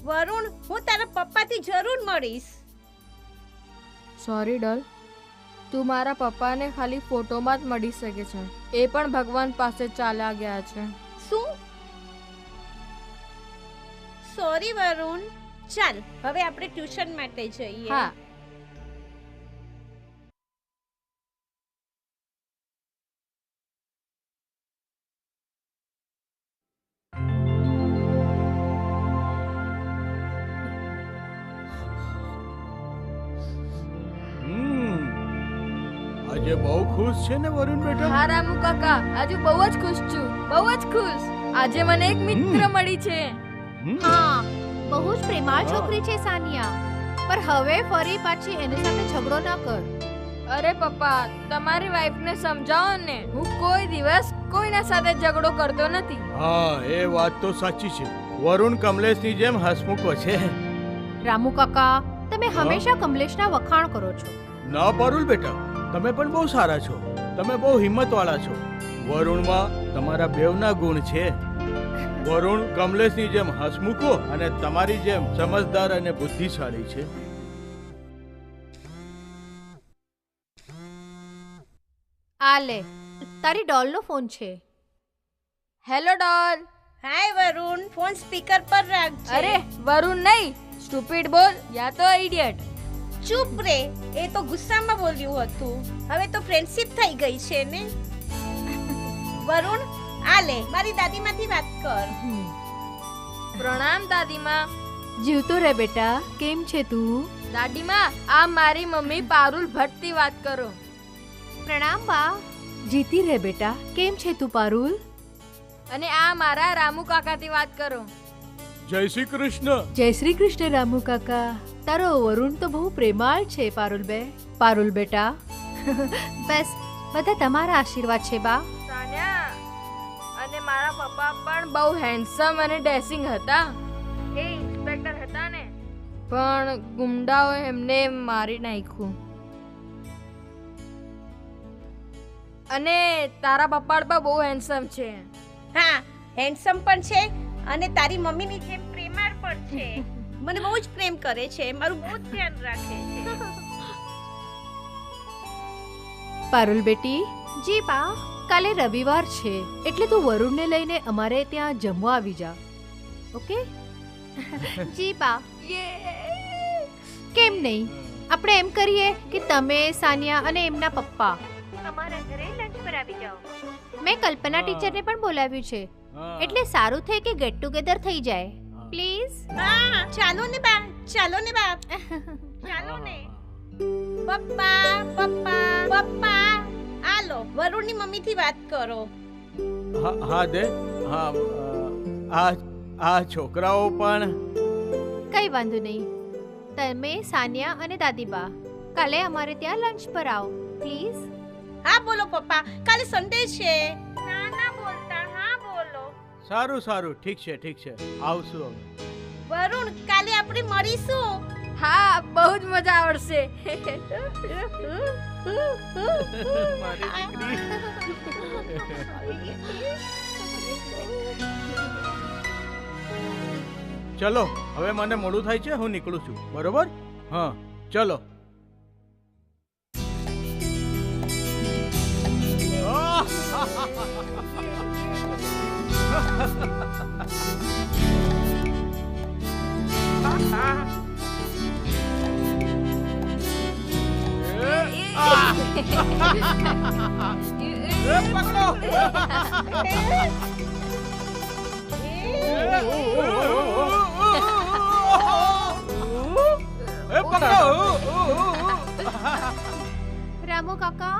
વરુણ, હું તારા પપ્પાથી જરૂર મળીશ. સોરી ડોલ, તું મારા પપ્પાને ખાલી ફોટોમાં જ મળી શકે છે. એ પણ ભગવાન પાસે ચાલ્યા ગયા છે. શું? સોરી વરુણ. ચાલ હવે આપણે ટ્યુશન માટે જઈએ. હા. આજે બહુ ખુશ છે ને વરુણ બેટા? હા રામુ કાકા, આજે બહુ જ ખુશ છું. બહુ જ ખુશ. આજે મને એક મિત્ર મળી છે. હા, બહુ જ પ્રેમાળ છોકરી છે સાનિયા. પર હવે ફરી પાછી એની સાથે ઝઘડો ના કર. અરે પપ્પા, તમારી વાઈફને સમજાવો ને. હું કોઈ દિવસ કોઈના સાથે ઝઘડો કરતો નથી. હા, એ વાત તો સાચી છે. વરુણ કમલેશની જેમ હસમુખો છે. રામુ કાકા, તમે હંમેશા કમલેશના વખાણ કરો છો. ના પારુલ બેટા, તમે પણ બહુ સારા છો. તમે બહુ હિંમતવાળા છો. વરુણમાં તમારા બેવના ગુણ છે. વરુણ કમલેશની જેમ હસમુખો અને તમારી જેમ સમજદાર અને બુદ્ધિશાળી છે. આ લે, તારી ડોલનો ફોન છે. હેલો ડોલ. હાય વરુણ, ફોન સ્પીકર પર રાખજે. અરે વરુણ નહીં, સ્ટુપિડ બોલ યા તો ઇડિયટ. ચૂપ રે, એ તો ગુસ્સામાં બોલ્યું હતું. હવે તો ફ્રેન્ડશિપ થઈ ગઈ છે ને. વરુણ, આ લે, મારી દાદીમાંથી વાત કર. પ્રણામ દાદીમાં. જીવતો રે બેટા, કેમ છે તું? દાદીમાં, આ મારી મમ્મી પારુલ ભટ્ટથી વાત કરો. પ્રણામ બા. જીતી રે બેટા, કેમ છે તું પારુલ? અને આ મારા રામુ કાકાથી વાત કરો. જય શ્રી કૃષ્ણ. જય શ્રી કૃષ્ણ રામુ કાકા. તારો વરુણ તો બહુ પ્રેમાળ છે પારુલ બે. પારુલ બેટા, બસ બધા તમારા આશીર્વાદ છે બા. સાન્યા અને મારા પપ્પા પણ બહુ હેન્ડસમ અને ડેસિંગ હતા. એ ઇન્સ્પેક્ટર હતા ને, પણ ગુંડાઓ એમને મારી નાખ્યું. અને તારા પપ્પા પણ બહુ હેન્ડસમ છે. હા, હેન્ડસમ પણ છે અને તારી મમ્મીની જેમ પ્રેમાળ પણ છે. મને બહુ જ પ્રેમ કરે છે, મારું બહુ જ ધ્યાન રાખે છે. પારુલ બેટી. જી બા. કાલે રવિવાર છે એટલે તું વરુણને લઈને અમારે ત્યાં જમવા આવી જા. ઓકે? જી બા. કેમ નહીં? આપણે એમ કરીએ કે તમે, સાનિયા અને એમના પપ્પા અમારા ઘરે લંચ પર આવી જાઓ. મેં કલ્પના ટીચરને પણ બોલાવ્યું છે, એટલે સારું થાય કે ગેટ ટુગેધર થઈ જાય. પ્લીઝ. હા, ચાલો ને બા, ચાલો ને બા, ચાલો ને. પપ્પા, પપ્પા, પપ્પા. આલો, વરુણની મમ્મીથી વાત કરો. હા દે. હા, આ છોકરાઓ પણ. કઈ વાંધો નહીં. તમે, સાનિયા અને દાદીબા કાલે અમારે ત્યાં લંચ પર આવો પ્લીઝ. હા બોલો પપ્પા, કાલે સન્ડે છે. ના ના બોલતા, હા બોલો. સારું સારું, ઠીક છે ઠીક છે, આવશું હવે. વરુણ, કાલે આપણે મળીશું. હા, બહુ જ મજા આવશે. મારી દીકરી. ચલો, હવે મને મોડું થાય છે, હું નીકળું છું. બરોબર? હા, ચલો. રામુ કાકા.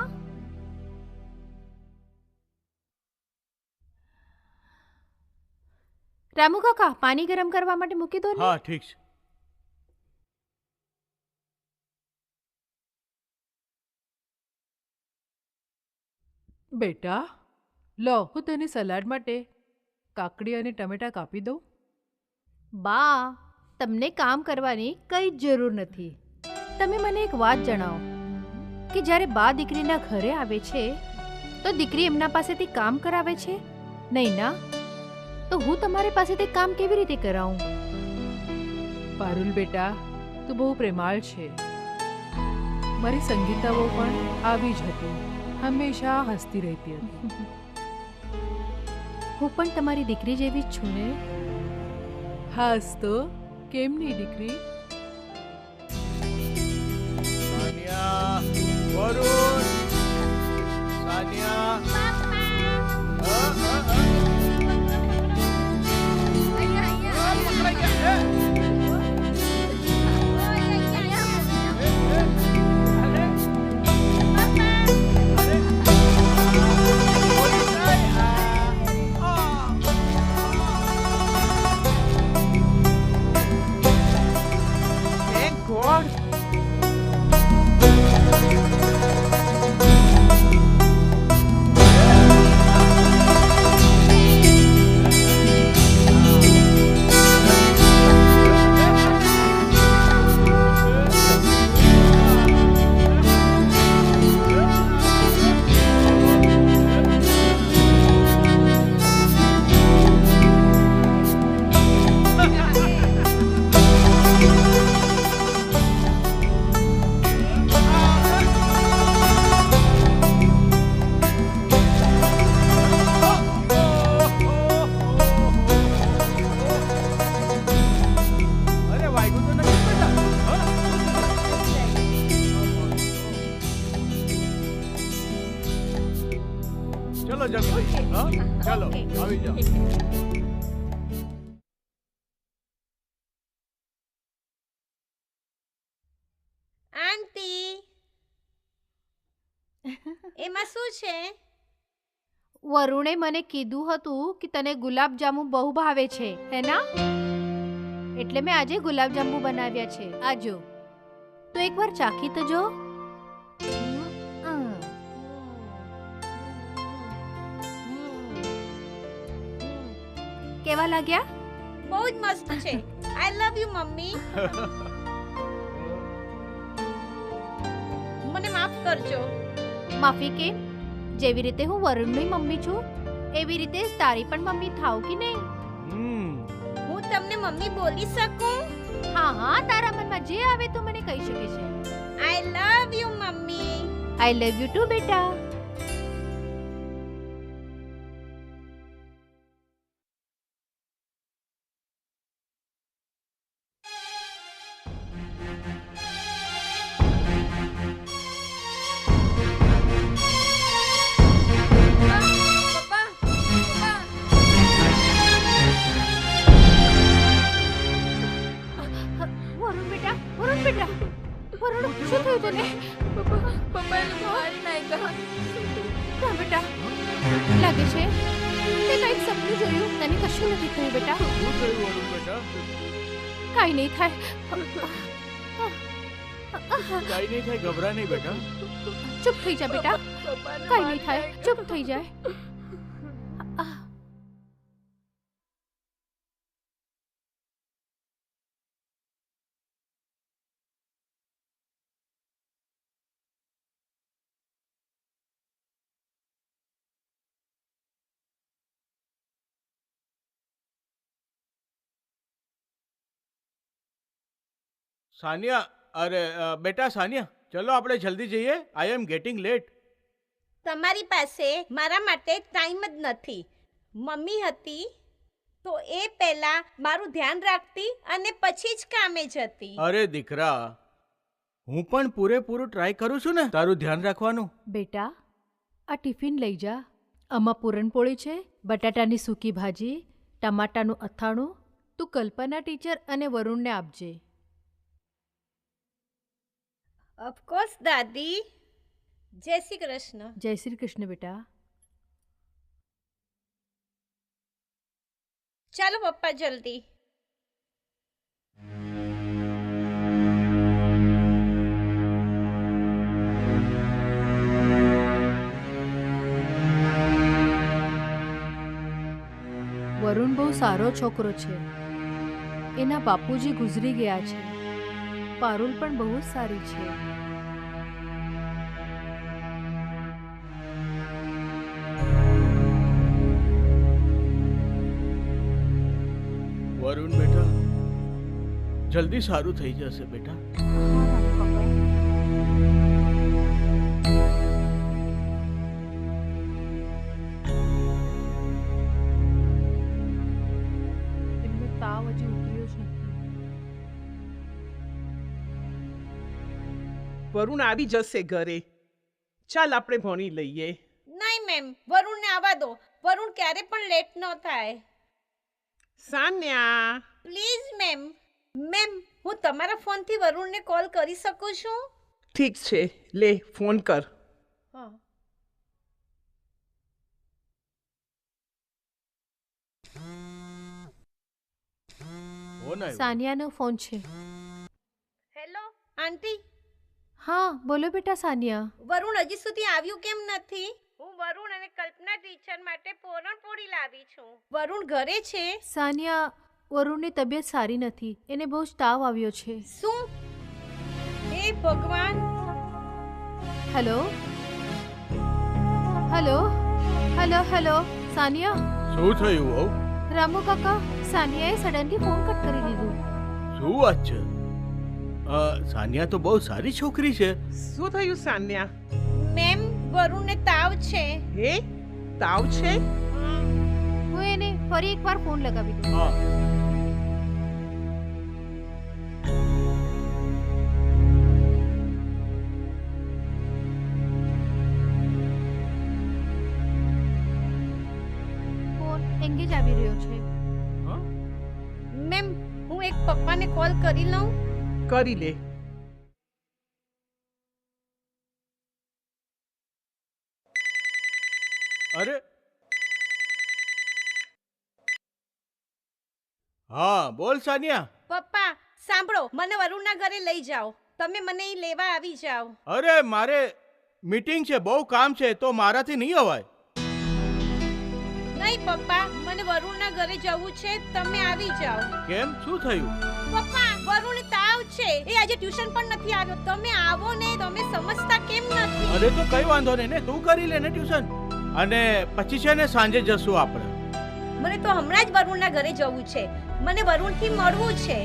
રામુ કાકા, પાણી ગરમ કરવા માટે મૂકી દો ને. હા, ઠીક છે. બેટા, લો હું તને સલાડ માટે કાકડી અને ટમેટા કાપી દઉં. બા, તમને કામ કરવાની કઈ જ જરૂર નથી. તમે મને એક વાત જણાવો. કે જ્યારે બા દીકરીના ઘરે આવે છે તો દીકરી એમના પાસેથી કામ કરાવે છે? નહીં ના. તો હું તમારી પાસેથી કામ કેવી રીતે કરાવું? પારુલ બેટા, તું બહુ પ્રેમાળ છે. મારી સંગીતાઓ પણ આવી જ હતી, હંમેશા હસતી રહેતી હતી. હું પણ તમારી દીકરી જેવી જ છું ને. હાસ તો, કેમ નહીં દીકરી? સાનિયા, વરુણ, સાનિયા. Thank God. અરે વાગ્યું તો નથી બેટા. હા? ચલો જમી લઈએ. હા? ચાલો આવી જાઓ. આંટી, એમાં શું છે? વરુણે મને કીધું હતું કે તને ગુલાબજાંબુ બહુ ભાવે છે, હે ના? એટલે મેં આજે ગુલાબજાંબુ બનાવ્યા છે. આજો તો એકવાર ચાખી તો જો. કેવા લાગ્યા? બહુ જ મસ્ત છે. I love you mummy. મને માફ કરજો. માફી કેમ? જેવી રીતે હું વરુણની મમ્મી છું એવી રીતે જ તારી પણ મમ્મી થાવ કે નહીં? હું તમને મમ્મી બોલી શકું? હા હા, તારા મનમાં જે આવે તો મને કહી શકે છે. આઈ લવ યુ મમ્મી. આઈ લવ યુ ટુ બેટા. વરુણ બેટા, વરુણ બેટા, વરુણ શું થયું તને? પપ્પા એ લોકો મારી નાખ્યા. ના બેટા, લાગે છે તે કંઈક સપનું જોયું. તને કશું નથી થયું બેટા. શું થયું વરુણ બેટા? કાંઈ નહીં થાય. કાંઈ નહીં થાય, ગભરા નહીં બેટા. ચૂપ થઈ જા બેટા. કાંઈ નહીં થાય, ચૂપ થઈ જાય. સાનિયા, અરે બેટા સાનિયા, ચલો આપણે જલ્દી જઈએ. આઈ એમ ગેટિંગ લેટ. તમારી પાસે મારા માટે ટાઈમ જ નથી. મમ્મી હતી તો એ પહેલા મારું ધ્યાન રાખતી અને પછી જ કામે જતી. અરે દીકરા, હું પણ પૂરેપૂરું ટ્રાય કરું છું ને તારું ધ્યાન રાખવાનું. બેટા, આ ટિફિન લઈ જા. આમાં પૂરણપોળી છે, બટાટાની સૂકી ભાજી, ટમાટાનું અથાણું. તું કલ્પના ટીચર અને વરુણને આપજે. ઓફકોર્સ દાદી. જય શ્રી કૃષ્ણ. જય શ્રી કૃષ્ણ બેટા. ચાલો પપ્પા જલ્દી. વરુણ બહુ સારો છોકરો છે. એના બાપુજી ગુજરી ગયા છે. પારુલ પણ બહુ જ સારી છે. વરુણ બેટા, જલ્દી સારું થઈ જશે બેટા. એમને તાવ હજી ઉતર્યો જ નથી. વરુણ આવી જશે ઘરે. ચાલ આપણે ભણી લઈએ. નહીં મેમ, વરુણને આવવા દો. વરુણ ક્યારે પણ લેટ ન થાય. સાન્યા, પ્લીઝ મેમ. મેમ, હું તમારા ફોનથી વરુણને કોલ કરી શકું છું? ઠીક છે, લે ફોન કર. હા. ફોન આવ્યો. સાનિયાનો ફોન છે. હેલો આંટી, હા બોલો બેટા સાનિયા. વરુણ હજી સુધી આવ્યું કેમ નથી? હું વરુણ અને કલ્પના ટીચર માટે પૂરણપોળી લાવી છું. વરુણ ઘરે છે? સાનિયા, વરુણની તબિયત સારી નથી. એને બહુ જ તાવ આવ્યો છે. શું? હે ભગવાન! Hello hello hello hello Sania. શું થયું વહુ? રામુ કાકા, સાનિયાએ સડનલી ફોન કટ કરી દીધું. શું વાત છે? સાનિયા તો બહુ સારી છોકરી છે. શું થયું સાન્યા? મેમ, વરુણને તાવ છે. હે, તાવ છે? હું એને ફરી એકવાર ફોન લગાવી દઉં. હા. ફોન એંગેજ આવી રહ્યો છે. હા? મેમ, હું એક પપ્પાને કોલ કરી લઉં? કરી લે. અરે હા, બોલ સાનિયા. પપ્પા સાંભળો, મને વરુણના ઘરે લઈ જાઓ. તમે મને અહીં લેવા આવી જાઓ. અરે મારે મીટિંગ છે, બહુ કામ છે, તો મારાથી નહીં અવાય. નહીં પપ્પા, મને વરુણના ઘરે જવું છે. તમે આવી જાઓ. કેમ, શું થયું? પપ્પા, વરુણ તાવ છે. એ આજે ટ્યુશન પણ નથી આવ્યો. તમે આવો ને. તમે સમજતા કેમ નથી? અરે તો કઈ વાંધો નહીં ને, તું કરી લે ને ટ્યુશન. અને પછી છે ને સાંજે જશું આપણે. મને તો હમણાં જ વરુણના ઘરે જવું છે. મને વરુણથી મળવું છે.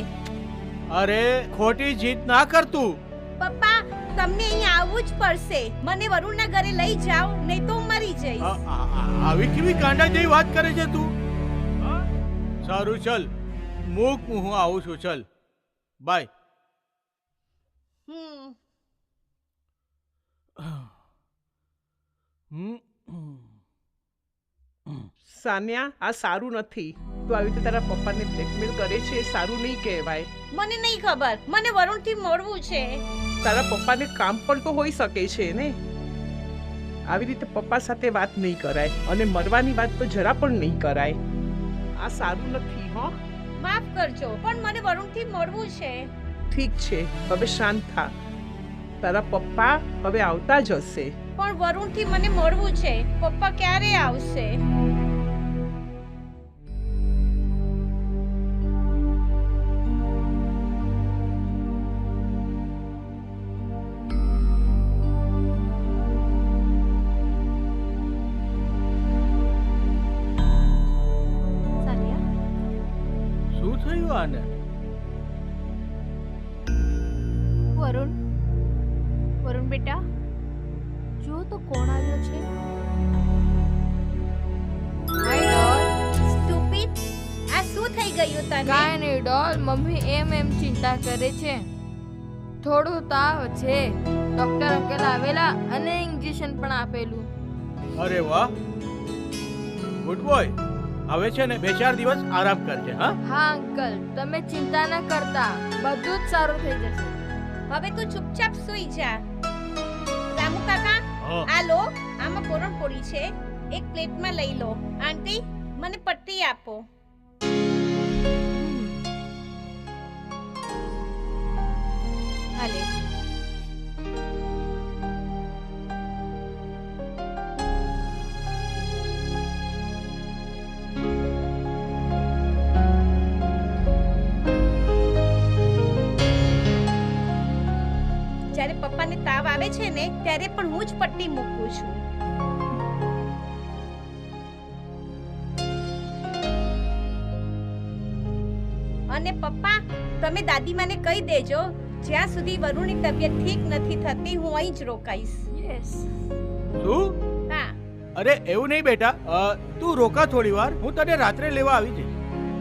અરે ખોટી જીત ના કર તું. પપ્પા, તમને અહીં આવવું જ પડશે. મને વરુણના ઘરે લઈ જાઓ, નહીં તો હું મરી જઈશ. આવી કેવી કાંડા જેવી વાત કરે છે તું? સારું ચલ, મૂક, હું આવું છું. ચલ બાય. સાન્યા, આ સારું નથી. તું આવી રીતે તારા પપ્પાને બ્લેકમેલ કરે છે, એ સારું નહીં કહેવાય. મને નહીં ખબર. મને વરુણથી મળવું છે. તારા પપ્પાને કામ પણ તો હોઈ શકે છે ને. આવી રીતે પપ્પા સાથે વાત નહીં કરાય, અને મરવાની વાત તો જરા પણ નહીં કરાય. આ સારું નથી. હો, માફ કરજો, પણ મને વરુણથી મળવું છે. ઠીક છે, હવે શાંત થા. તારા પપ્પા હવે આવતા જ હશે. પણ વરુણથી મને મળવું છે. પપ્પા ક્યારે આવશે? શું થયું આને? વરુણ, વરુણ બેટા, જો તો કોણ આવ્યો છે. હાય ડોલ. સ્ટુપિડ, આ શું થઈ ગયું તને? કાંઈ નહીં ડોલ, મમ્મી એમ ચિંતા કરે છે. થોડું તાવ છે. ડોક્ટર અંકલ આવેલા અને ઇન્જેક્શન પણ આપેલું. અરે વાહ, ગુડ બોય. હવે છે ને 2-4 દિવસ આરામ કરજે. હા હા અંકલ, તમે ચિંતા ન કરતા, બધું જ સારું થઈ જશે. હવે તું ચૂપચાપ સૂઈ જા. રામુ કાકા, આ લો, આમાં પૂરણપોળી છે. એક પ્લેટમાં લઈ લો. આંટી, મને પટ્ટી આપો. હાલે. જ્યારે પપ્પાને તાવ આવે છે ને, ત્યારે પણ હું જ પટ્ટી મૂકું છું. અને પપ્પા તમે દાદીમાને કહી દેજો જ્યાં સુધી વરુણની તબિયત ઠીક નથી થતી હું અહીં જ રોકાઈશ. યસ. શું? હા. અરે એવું નહીં બેટા, તું રોકા થોડી વાર, હું તને રાત્રે લેવા આવી જઈશ.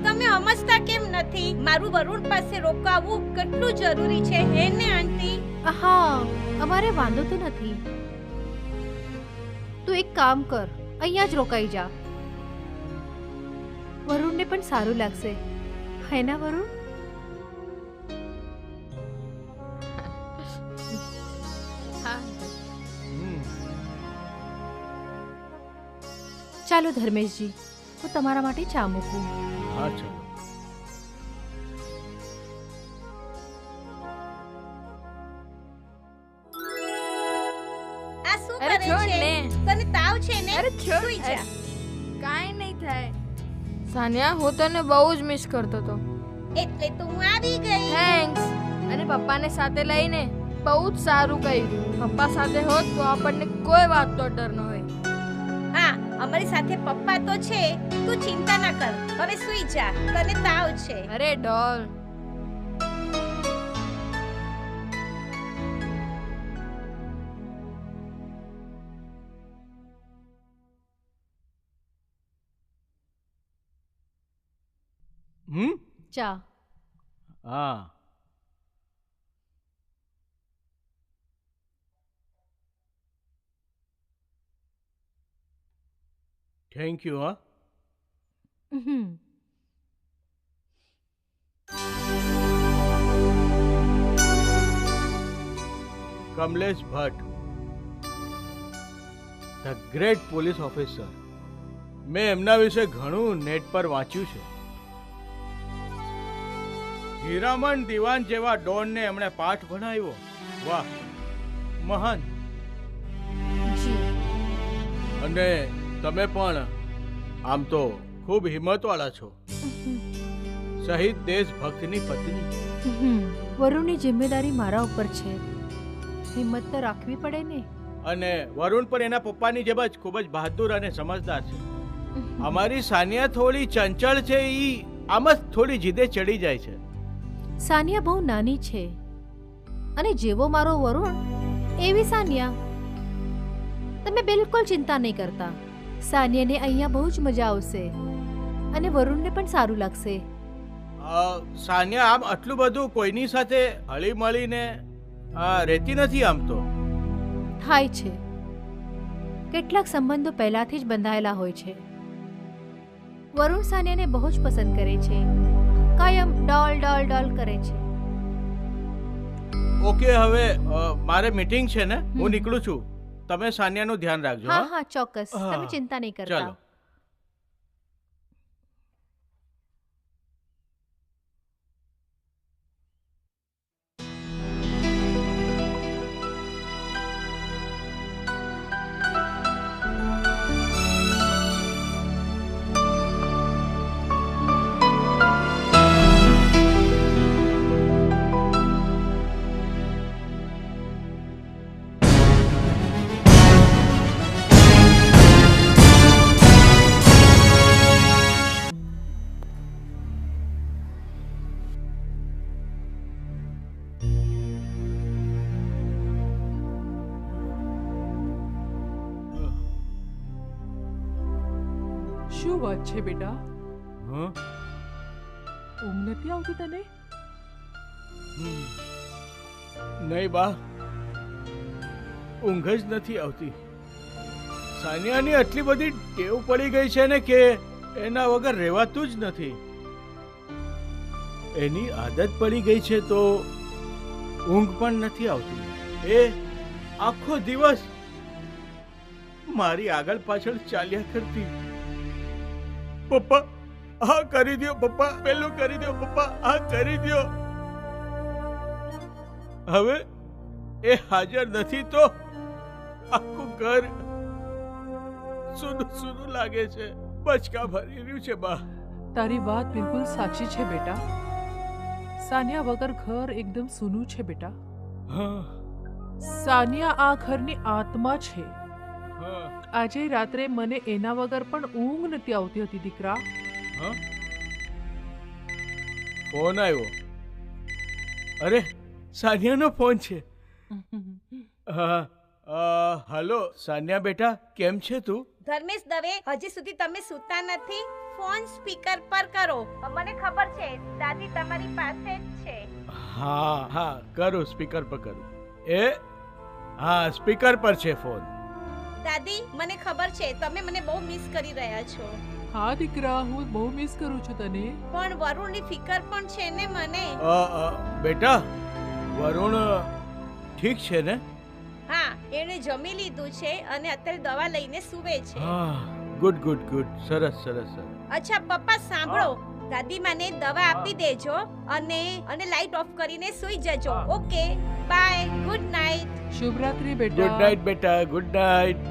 તમે સમજતા કેમ નથી? મારું વરુણ પાસે રોકાવું કેટલું જરૂરી છે હે ને આંટી? હા, અમારે વાંધો તો નથી. તું એક કામ કર, અહીંયા જ રોકાઈ જા. વરુણને પણ સારું લાગશે, હે ના વરુણ? હા. ચાલો ધર્મેશજી, હું તમારા માટે ચા મૂકું. હા ચાલો. આ શું અરે કરે છોડ છે? ને. તને તાવ છે ને? અરે છોડ. સૂઈ જા. કાંઈ નહીં થાય. સાનિયા, હું તને બહુ જ મિસ કરતો હતો. એટલે તો હું આવી ગઈ. થેન્ક્સ. અને પપ્પાને સાથે લઈને બહુ જ સારું કર્યું. પપ્પા સાથે હોત તો આપણને કોઈ વાતનો ડર ન હોય. હા, અમારી સાથે પપ્પા તો છે. તું ચિંતા ના કર. હવે સૂઈ જા. તને તાવ છે. અરે ડોલ. ચા. હા. Thank you. હા. હમ. Kamlesh Bhatt, the great police officer. મેં એમના વિશે ઘણું નેટ પર વાંચ્યું છે. હીરામન દિવાન જેવા ડોનને એમણે પાઠ ભણાવ્યો. વાહ, મહાન. જી. અને તમે પણ આમ તો ખૂબ હિંમતવાળા છો. શહીદ દેશભક્તની પત્ની. વરુણની જિમ્મેદારી મારા ઉપર છે, હિંમત તો રાખવી પડે ને. અને વરુણ પણ એના પપ્પાની જેમ જ ખૂબ જ બહાદુર અને સમજદાર છે. અમારી સાનિયા થોડી ચંચળ છે, ઈ આમ જ થોડી જીદે ચડી જાય છે. સાનિયા બહુ નાની છે, અને જેવો મારો વરુણ એવી સાનિયા. તમે બિલકુલ ચિંતા નહીં કરતા. સાનિયાને અહીંયા બહુ જ મજા આવશે, અને વરુણને પણ સારું લાગશે. સાનિયા આમ આટલું બધું કોઈની સાથે હળી મળીને રહેતી નથી. આમ તો થાય છે, કેટલાક સંબંધો પહેલાથી જ બંધાયેલા હોય છે. વરુણ સાનિયાને બહુ જ પસંદ કરે છે, કાયમ ડોલ ડોલ ડોલ કરે છે. ઓકે, હવે મારે મીટિંગ છે ને, હું નીકળું છું. તમે સાનિયાનું ધ્યાન રાખજો. હા હા, ચોક્કસ. હા. તમે ચિંતા નહીં ચાલો. કરતા. શું વાત છે બેટા? હં? ઊંઘ નથી આવતી તને? નહીં બા, ઊંઘ જ નથી આવતી. સાનિયાની આટલી બધી ટેવ પડી ગઈ છે ને કે એના વગર રહેવાતું જ નથી. એની આદત પડી ગઈ છે તો ઊંઘ પણ નથી આવતી. એ આખો દિવસ મારી આગળ પાછળ ચાલ્યા કરતી. પપ્પા આ કરી દો, પપ્પા પેલું કરી દો, પપ્પા આ કરી દો. હવે એ હાજર નથી તો આખું ઘર સૂનું સૂનું લાગે છે. બચકા ભરી રહ્યું છે બા. તારી વાત બિલકુલ સાચી છે બેટા. સાનિયા વગર ઘર એકદમ સૂનું છે બેટા. હા, સાનિયા આ ઘરની આત્મા છે. હા, આજે રાત્રે મને એના વગર પણ ઊંઘ નથી આવતી હતી દીકરા. હા. ફોન આવ્યો. અરે સાનિયાનો ફોન છે. હલો સાનિયા બેટા, કેમ છે તું? ધર્મેશ દવે, હજી સુધી તમે સૂતા નથી? ફોન સ્પીકર પર કરો. મને ખબર છે દાદી તમારી પાસે જ છે. હા હા, કરું, સ્પીકર પર કરું. હા, સ્પીકર પર છે ફોન. દાદી, મને ખબર છે તમે મને બહુ મિસ કરી રહ્યા છો. હા દીકરા, હું બહુ મિસ કરું છું તને. પણ વરુણની ફિકર પણ છે ને મને. બેટા, વરુણ ઠીક છે ને? હા, એણે જમી લીધું છે અને અત્યારે દવા લઈને સૂવે છે. ગુડ ગુડ ગુડ, સરસ સરસ સરસ. અચ્છા પપ્પા સાંભળો, દાદી મને દવા આપી દેજો અને લાઈટ ઓફ કરીને સૂઈ જજો. Okay, bye, good night. શુભ રાત્રિ બેટા. ગુડ નાઈટ બેટા, good night.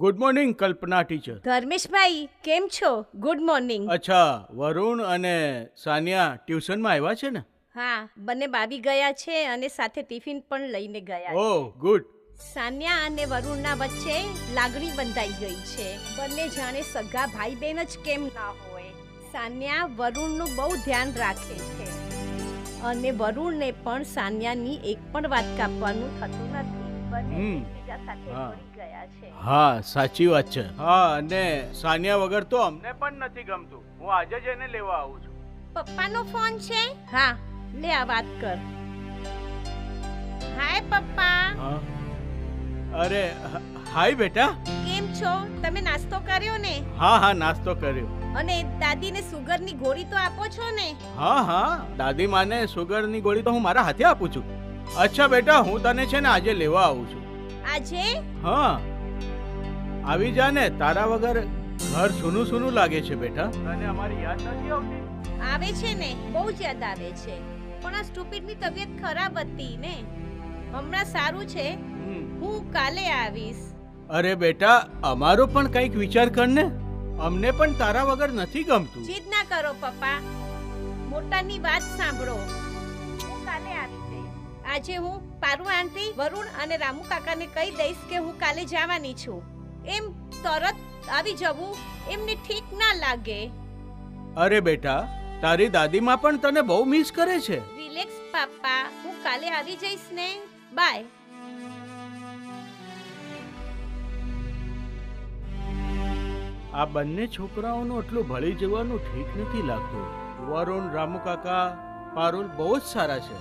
Good morning Kalpana teacher. ધર્મેશભાઈ કેમ છો? Good morning. અચ્છા, વરુણ અને સાનિયા ટ્યુશનમાં આવ્યા છે ને? હા, બંને બાવી ગયા છે અને સાથે ટિફિન પણ લઈને ગયા. ઓહ ગુડ. સાનિયા અને વરુણના વચ્ચે લાગણી બંધાઈ ગઈ છે. બંને જાણે સગા ભાઈ બહેન જ કેમ ના હોય. સાનિયા વરુણનું બહુ ધ્યાન રાખે છે અને વરુણને પણ સાનિયાની એક પણ વાત કાપવાનું થતું નથી. બંને એકબીજા સાથે જોડી ગયા છે. હા, સાચી વાત છે. હા, અને સાનિયા વગર તો અમને પણ નથી ગમતું. હું આજે જ એને લેવા આવું છું. પપ્પાનો ફોન છે? હા, લે આ વાત કર. હાય પપ્પા. અરે હાય બેટા. કેમ છો? તમે નાસ્તો કર્યો ને? હા હા, નાસ્તો કર્યો. અને દાદીને સુગરની ગોળી તો આપો છો ને? હા હા, દાદી માને સુગરની ગોળી તો હું મારા હાથે આપું છું. અચ્છા બેટા, હું તને છે ને આજે લેવા આવું છું. આજે? હા, આવી જા ને. તારા વગર ઘર સૂનું સૂનું લાગે છે બેટા. તને અમારી યાદ નથી આવતી? આવે છે ને, બહુ જ યાદ આવે છે. પણ આ સ્ટુપિડની તબિયત ખરાબ હતી ને. હમણાં સારું છે. હું કાલે આવીશ. અરે બેટા, અમારો પણ કંઈક વિચાર કર ને. અમને પણ તારા વગર નથી ગમતું. જીદ ના કરો પપ્પા, મોટાની વાત સાંભળો. હું કાલે આવી જઈશ. આજે હું પારુ આંટી, વરુણ અને રામુ કાકાને કહી દઈશ કે હું કાલે જવાની છું. એમ તરત આવી જવું એમને ઠીક ના લાગે. અરે બેટા, તારી દાદીમાં પણ તને બહુ મિસ કરે છે. રિલેક્સ પાપા, હું કાલે આવી જઈશ ને. બાય. આ બંને છોકરાઓનું એટલું ભળી જવાનું ઠીક નથી લાગતું. વરુણ, રામુ કાકા, પારુલ બહુ જ સારા છે.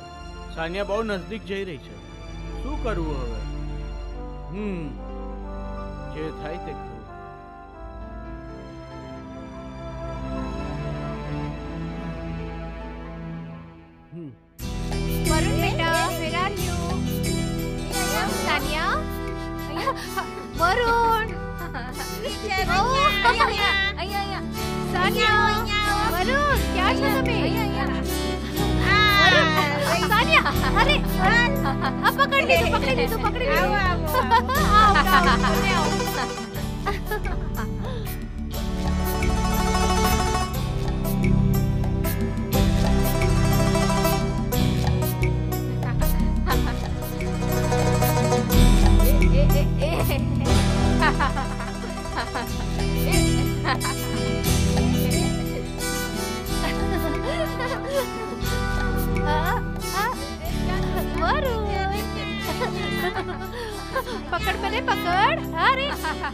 સાનિયા બહુ નજદીક જઈ રહી છે. શું કરવું હવે? જે થાય તે કરું. વરુણ બેટા, where are you? Sania? Varun! Sania! Varun, ક્યાં છો તમે? સાનિયા! અરે! આ પકડી લીધું. પકડ મને, પકડ. અરે પકડ.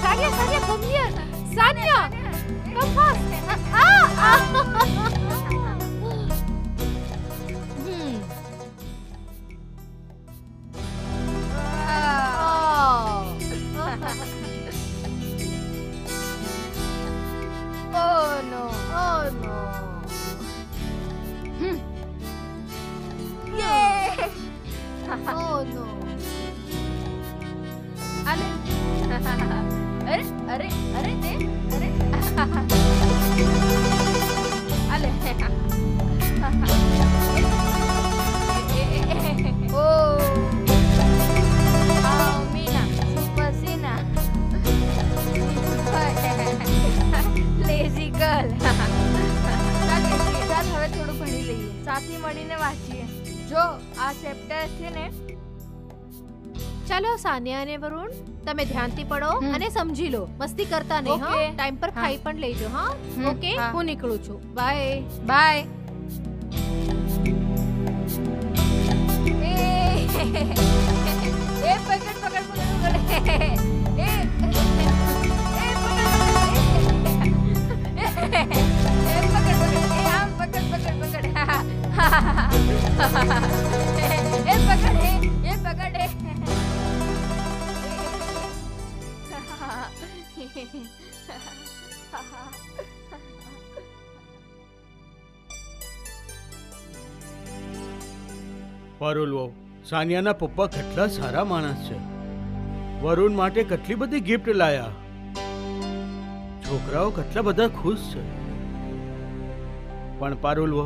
અરે Sania, come here. Sania, come fast. Oh no. Yay! Oh no. अरे दे, अरे. સાથે મળીને વાંચીએ. જો આ ચેપ્ટર છે ને, ચાલો સાનિયા અને વરુણ, તમે ધ્યાનથી પડો અને સમજી લો. મસ્તી કરતા નહીં, હા? Okay. ટાઈમ પર ખાઈ પણ લેજો, હા? ઓકે, હા. હું નીકળું છું. બાય. બાય. એ પકડ પકડ પકડ. એ પકડ પકડ. એ આમ પકડ પકડ પકડ. એ પકડ. એ પકડ. પારુલ વહુ, સાનિયાના પપ્પા કેટલા સારા માણસ છે. વરુણ માટે કેટલી બધી ગિફ્ટ લાયા. છોકરાઓ કેટલા બધા ખુશ છે. પણ પારુલ વહુ,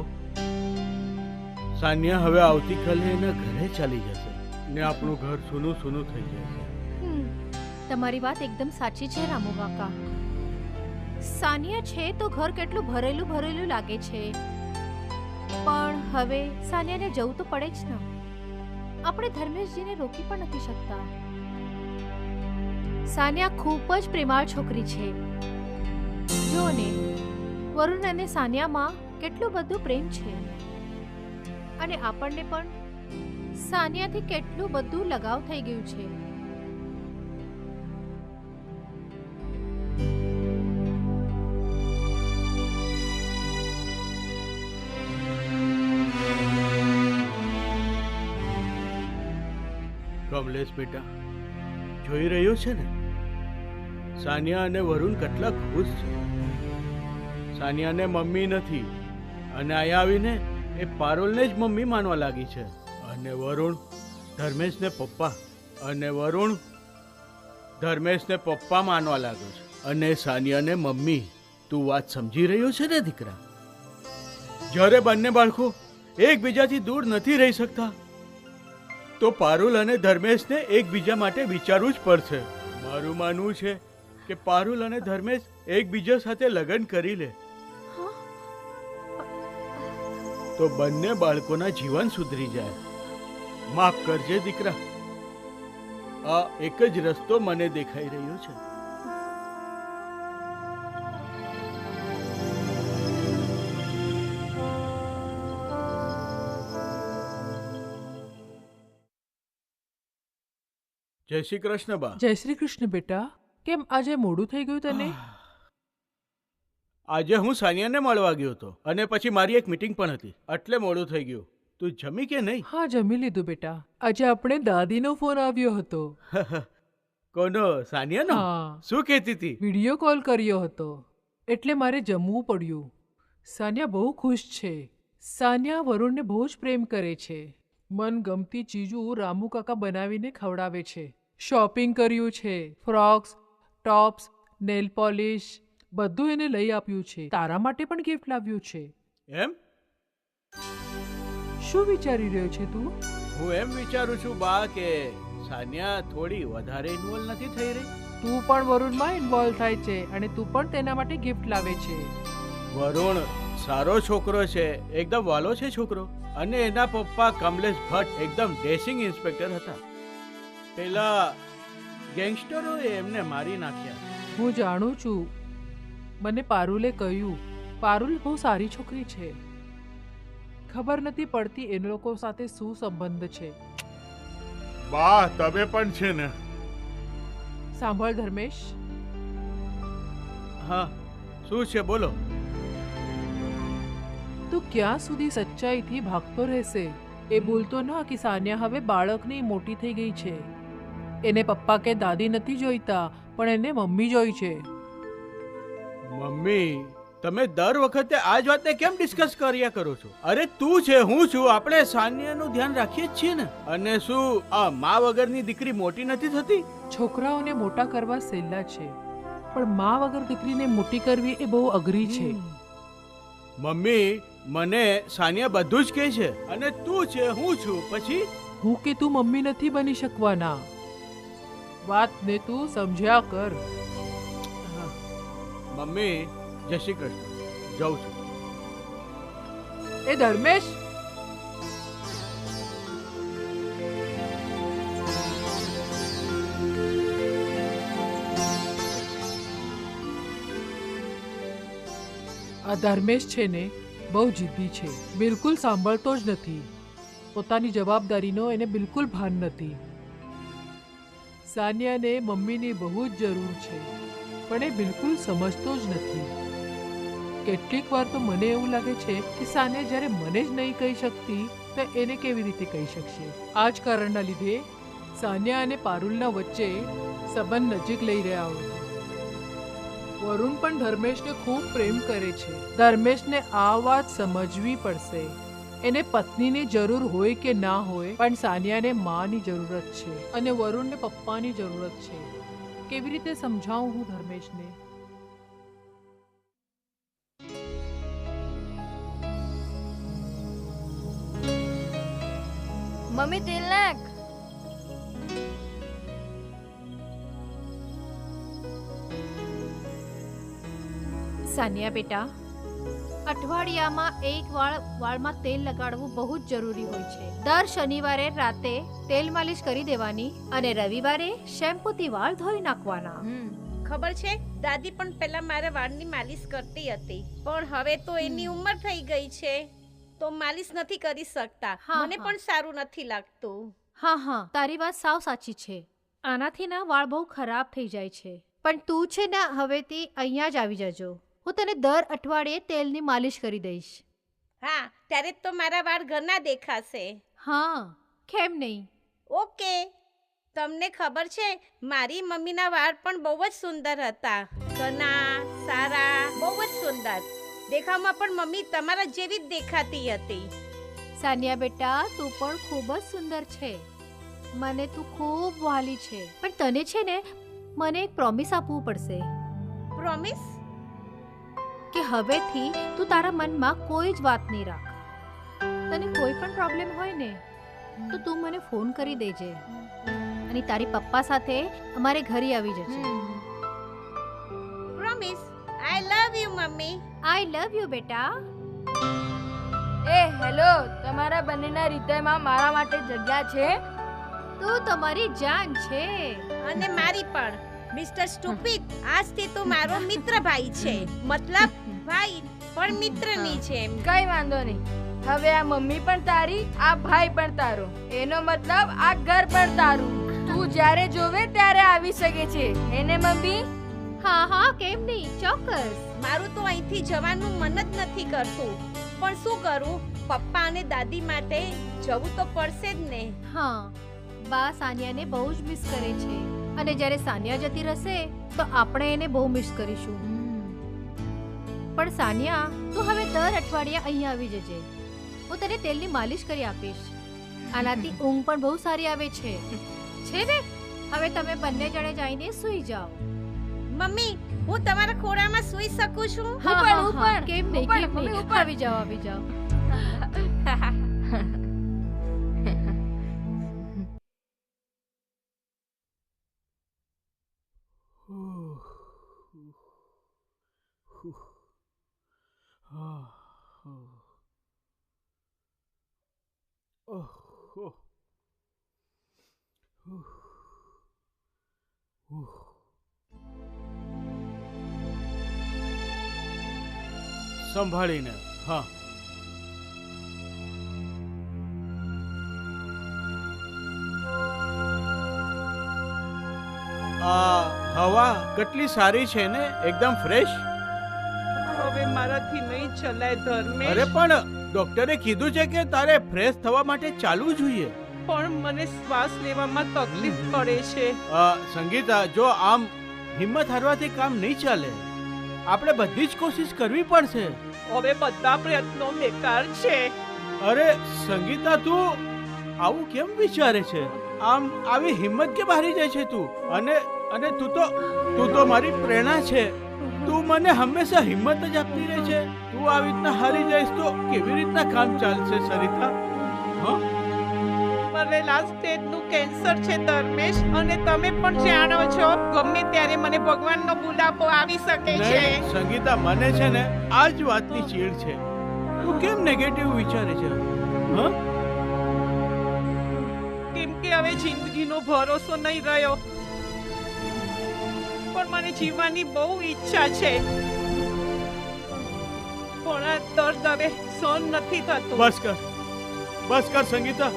સાનિયા હવે આવતીકાલે એના ઘરે ચાલી જશે ને આપણું ઘર સૂનું સૂનું થઈ જશે. તમારી વાત એકદમ સાચી છે રામુ કાકા. સાનિયા છે તો ઘર કેટલું ભરેલું ભરેલું લાગે છે, પણ હવે સાનિયાને જવું તો પડે જ ને. આપણે ધર્મેશજીને રોકી પણ નથી શકતા. સાનિયા ખૂબ જ પ્રેમાળ છોકરી છે. જો ને, વરુણ અને સાનિયામાં કેટલું બધું પ્રેમ છે, અને આપણને પણ સાનિયાથી કેટલું બધું લગાવ થઈ ગયું છે. કમલેશ બેટા, જોઈ રહ્યો છે ને, સાનિયા અને વરુણ કેટલા ખુશ છે. સાનિયાને મમ્મી નથી, અને અહીંયા આવીને એ પારુલને જ મમ્મી માનવા લાગી છે. અને વરુણ ધર્મેશને પપ્પા, અને વરુણ ધર્મેશને પપ્પા માનવા લાગ્યો છે. અને સાનિયાને મમ્મી. તું વાત સમજી રહ્યો છે ને દીકરા? જ્યારે બંને બાળકો એકબીજાથી દૂર નથી રહી શકતા, તો પારુલ અને ધર્મેશને એકબીજા માટે વિચારવું જ પડશે. મારું માનવું છે કે પારુલ અને ધર્મેશ એકબીજા સાથે લગ્ન કરી લે, તો બંને બાળકોના જીવન સુધરી જાય. માફ કરજે દીકરા, આ એક જ રસ્તો મને દેખાઈ રહ્યો છે. જય શ્રી કૃષ્ણ બા. જય શ્રી કૃષ્ણ બેટા. કેમ આજે મોડું થઈ ગયું તને? આજે હું સાનિયાને મળવા ગયો હતો, અને પછી મારી એક મીટિંગ પણ હતી, એટલે મોડું થઈ ગયું. તું જમી કે નહીં? હા, જમી લીધું બેટા. આજે આપણે દાદીનો ફોન આવ્યો હતો. કોનો? સાનિયાનો? હા, શું કહેતી હતી? વિડિયો કોલ કર્યો હતો, એટલે મારે જમવું પડ્યું. સાનિયા બહુ ખુશ છે. સાનિયા વરુણને બહુ જ પ્રેમ કરે છે. મનગમતી ચીજો રામુ કાકા બનાવીને ખવડાવે છે. શોપિંગ કર્યું છે. ફ્રોક્સ, ટોપ્સ, નેલ પોલિશ બધું એને લઈ આપ્યું છે. તારા માટે પણ ગિફ્ટ લાવ્યું છે. એમ? શું વિચારી રહ્યો છે તું? હું એમ વિચારું છું બા કે સાનિયા થોડી વધારે ઇન્વોલ્વ નથી થઈ રહી? તું પણ વરુણમાં ઇન્વોલ્વ થાય છે, અને તું પણ તેના માટે ગિફ્ટ લાવે છે. વરુણ સારો છોકરો છે, એકદમ વાલો છે છોકરો. અને એના પપ્પા કમલેશ ભટ્ટ એકદમ ડેસિંગ ઇન્સ્પેક્ટર હતા. પેલા ગેંગસ્ટરોએ એમને મારી નાખ્યા. હું જાણું છું. મને પારુલે કહ્યું. પારુલ બહુ સારી છોકરી છે. ખબર નથી પડતી એ લોકો સાથે શું સંબંધ છે. બા તમે પણ છે ને? સાંભળ ધર્મેશ, હા, શું છે બોલો. તું ક્યાં સુધી સચ્ચાઈથી ભાગતો રહેશે? એ ભૂલતો ના કે સાનિયા હવે બાળકની મોટી થઈ ગઈ છે. એને પપ્પા કે દાદી નથી જોઈતા, પણ એને મમ્મી જોઈ છે. મમ્મી, તમે દર વખતે આ જ વાતને કેમ ડિસ્કસ કર્યા કરો છો? અરે તું છે, હું છું, આપણે સાનિયાનું ધ્યાન રાખીએ જ છીએ ને. અને શું આ મા વગરની દીકરી મોટી નથી થતી? છોકરાઓને મોટા કરવા સહેલા છે, પણ મા વગર દીકરીને મોટી કરવી એ બહુ અઘરી છે. મમ્મી, મને સાનિયા બધું જ કહે છે. અને તું છે, હું છું, પછી હું કે તું મમ્મી નથી બની શકવાના. વાતને તું સમજ્યા કર. મમ્મી, જય શ્રી કૃષ્ણ. જાઉં છું. એ ધર્મેશ, આ ધર્મેશ છે ને બહુ જિદ્દી છે, બિલકુલ સાંભળતો જ નથી. પોતાની જવાબદારીનો એને બિલકુલ ભાન નથી. સાનિયાને મમ્મીની બહુ જ જરૂર છે, પણ એ બિલકુલ સમજતો જ નથી. કેટલીક વાર તો મને એવું લાગે છે કે સાનિયા જ્યારે મને જ નહીં કહી શકતી તો એને કેવી રીતે કહી શકશે. આ જ કારણના લીધે સાનિયા અને પારુલના વચ્ચે સંબંધ નજીક લઈ રહ્યા હોય. વરુણ પણ ધર્મેશને ખૂબ પ્રેમ કરે છે. ધર્મેશને આ વાત સમજવી પડશે. એને પત્નીની જરૂર હોય કે ના હોય, પણ સાનિયાને માની જરૂરત છે અને વરુણને પપ્પાની જરૂરત છે. કેવી રીતે સમજાવું હું ધર્મેશને? મમ્મી તેલ નાખ. સાનિયા બેટા, અઠવાડિયામાં એક વાળમાં તેલ લગાડવું બહુ જ જરૂરી હોય છે. દર શનિવારે રાતે તેલ માલિશ કરી દેવાની અને રવિવારે શેમ્પૂથી વાળ ધોઈ નાખવાના. ખબર છે, દાદી પણ પહેલા મારા વાળની માલિશ કરતી હતી, પણ હવે તો એની ઉંમર થઈ ગઈ છે તો માલિશ નથી કરી શકતા. હા, મને હા. પણ સારું નથી લાગતું. હા હા, તારી વાત સાવ સાચી છે. આનાથી ના વાળ બહુ ખરાબ થઈ જાય છે. પણ તું છે ને હવેથી અહીંયા જ આવી જજો. હું તને દર અઠવાડિયે તેલની માલિશ કરી દઈશ. હા, ત્યારે તો મારા વાળ ઘણા દેખાશે. હા, કેમ નહીં? ઓકે. તમને ખબર છે, મારી મમ્મીના વાળ પણ બહુ જ સુંદર હતા. ઘણા સારા, બહુ જ સુંદર. દેખાવમાં પણ મમ્મી તમારા જેવી જ દેખાતી હતી. સાનિયા બેટા, તું પણ ખૂબ જ સુંદર છે. મને તું ખૂબ વહાલી છે. પણ તને છે ને મને એક પ્રોમિસ આપવું પડશે પ્રોમિસ? કે હવેથી તું તારા મનમાં કોઈ જ વાત નહીં રાખ. તને કોઈ પણ પ્રોબ્લેમ હોય ને તો તું મને ફોન કરી દેજે અને તારી પપ્પા સાથે અમારે ઘરે આવી જજે. પ્રોમિસ. આઈ લવ યુ મમ્મી. આઈ લવ યુ બેટા. એ હેલો, તમારા બંનેના હૃદયમાં મારા માટે જગ્યા છે? તું તમારી જાન છે. અને મારી પણ. મિસ્ટર સ્ટુપિડ, આજથી તું મારો મિત્ર ભાઈ છે. મતલબ ભાઈ પણ મિત્રની છે. કઈ વાંધો નહીં. હવે આ મમ્મી પણ તારી, આ ભાઈ પણ તારો. એનો મતલબ આ ઘર પણ તારું. તું જ્યારે જોવે ત્યારે આવી શકે છે, એને મમ્મી? હા હા, કેમ નહીં, ચોક્કસ. મારું તો અહીંથી જવાનું મન જ નથી કરતું, પણ શું કરું, પપ્પા અને દાદી માટે જવું તો પડશે જ ને. હા, બા સાનિયાને બહુ જ મિસ કરે છે અને જ્યારે સાનિયા જતી રહેશે તો આપણે એને બહુ મિસ કરીશું. પણ સાનિયા, તું હવે દર અઠવાડિયે અહીંયા આવી જજે. હું તને તેલની માલિશ કરી આપીશ. આનાથી ઊંઘ પણ બહુ સારી આવે છે. છે ને? હવે તમે બંને જણે જઈને સૂઈ જાઓ. મમ્મી, હું તમારા ખોળામાં સૂઈ શકું છું? હા, પણ, હા, હું હા. પણ. કેમ નહીં, હું પણ, કેમ મમ્મી, નહીં. હું પણ. આવી જાઓ, આવી જાઓ. સંભાળીને. હા, આ હવા કેટલી સારી છે ને, એકદમ ફ્રેશ. હવે મારાથી નહીં ચલાય ધર્મેશ. અરે પણ ડોક્ટરે કીધું છે કે તારે ફ્રેશ થવા માટે ચાલવું જોઈએ. પણ મને શ્વાસ લેવામાં તકલીફ પડે છે. સંગીતા, જો આમ હિંમત હારવાથી કામ નહીં ચાલે. આપણે બધી જ કોશિશ કરવી પડશે. હવે બધા પ્રયત્નો બેકાર છે. અરે સંગીતા, તું આવું કેમ વિચારે છે? આમ આવી હિંમત કેમ હારી જાય છે તું? અને તું તો મારી પ્રેરણા છે. તું મને હંમેશા હિંમત જ આપતી રહે છે. તું આવી રીતના હારી જઈશ તો કેવી રીતના કામ ચાલશે સરિતા? હા, મને લાસ્ટ સ્ટેજનું કેન્સર છે ધર્મેશ, અને તમે પણ જાણો છો ગમે ત્યારે મને ભગવાનનો બુલાવો આવી શકે છે. નહીં સંગીતા, મને છે ને આ જ વાતની ચીડ છે. તું કેમ નેગેટિવ વિચારે છે? હા, કેમ કે હવે જિંદગીનો ભરોસો નહીં રહ્યો, પણ મને જીવવાની બહુ ઈચ્છા છે. હવે સહન નથી થતું. બસ કર સંગીતા.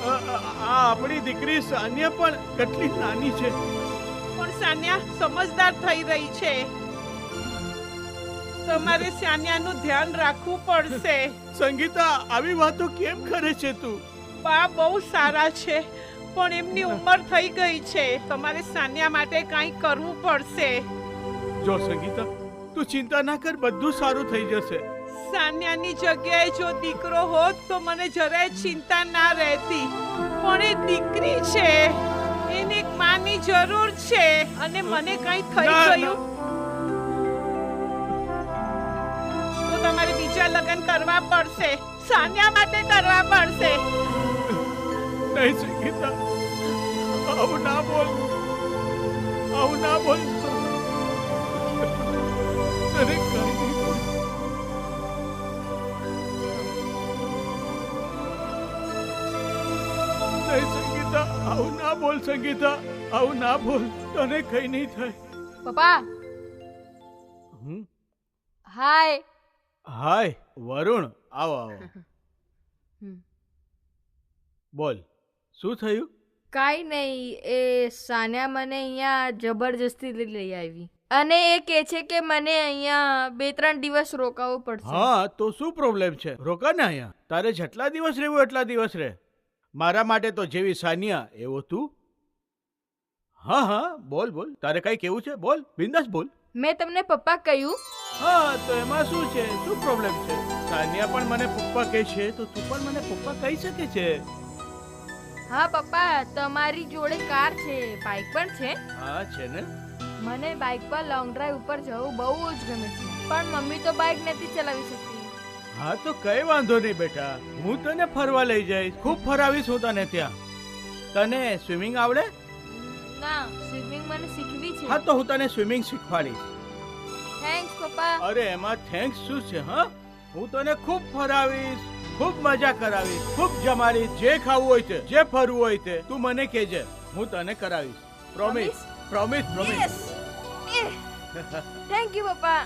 આ આપણી દીકરી સાન્યા પણ કેટલી નાની છે. પણ સાન્યા સમજદાર થઈ રહી છે. તમારે સાન્યાનું ધ્યાન રાખવું પડશે. સંગીતા, આવી વાતો કેમ કરે છે તું? બા બહુ સારા છે, પણ એમની ઉંમર થઈ ગઈ છે. તમારે સાન્યા માટે કંઈ કરવું પડશે. જો સંગીતા, તું ચિંતા ના કર, બધું સારું થઈ જશે. સાન્યાની જગ્યાએ જો દીકરો હોત તો મને જરાય ચિંતા ના રહેતી. પણ એ દીકરી છે, એને એક માની જરૂર છે, અને મને કંઈ થઈ ગયું તો તમારે બીજા લગ્ન કરવા પડશે. સાન્યા માટે કરવા પડશે. નહીં સંગીતા, આવું ના બોલ, આવું ના બોલ. તને કંઈ નહીં. નહીં સંગીતા, આવું ના બોલ. સંગીતા, આવું ના બોલ. તને કઈ નહીં થાય. પપ્પા હાય. હાય વરુણ, આવો આવો. બોલ, શું થયું? કાંઈ નહીં, એ સાન્યા મને અહીંયા જબરજસ્તી લઈ આવી અને એ કહે છે કે મને અહીંયા 2-3 દિવસ રોકાવું પડશે. હા, તો શું પ્રોબ્લેમ છે? રોકા ને અહીંયા. તારે જેટલા દિવસ રહેવું એટલા દિવસ રહે. મારા માટે તો જેવી સાનિયા એવો તું. હા હા, બોલ બોલ. તારે કઈ કેવું છે? બોલ, બિંદાસ બોલ. મેં તમને પપ્પા કહ્યું. હા, તો એમાં શું છે? શું પ્રોબ્લેમ છે? સાનિયા પણ મને પપ્પા કહે છે, તો તું પણ મને પપ્પા કહી શકે છે. હા પપ્પા, તમારી જોડે કાર છે, બાઇક પણ છે. હા છે ને. મને બાઇક પર લોંગ ડ્રાઈવ ઉપર જવું બહુ જ ગમે છે, પણ મમ્મી તો બાઇક નથી ચલાવી શકતી. હા, તો કઈ વાંધો નહીં બેટા, હું તને ફરવા લઈ જઈશ. ખૂબ ફરાવીશ હું તને ત્યાં. તને સ્વિમિંગ આવડે? ના, સ્વિમિંગ મને શીખવી છે. હા, તો હું તને સ્વિમિંગ શીખવાડીશ. થેન્ક્સ પપ્પા. અરે એમાં થેન્ક્સ શું છે? હા, હું તને ખૂબ ફરાવીશ, ખૂબ મજા કરાવીશ, ખૂબ જમાડીશ. જે ખાવું હોય તે, જે ફરવું હોય તે તું મને કહેજે, હું તને કરાવીશ. Promise, promise, promise. Thank you પપ્પા.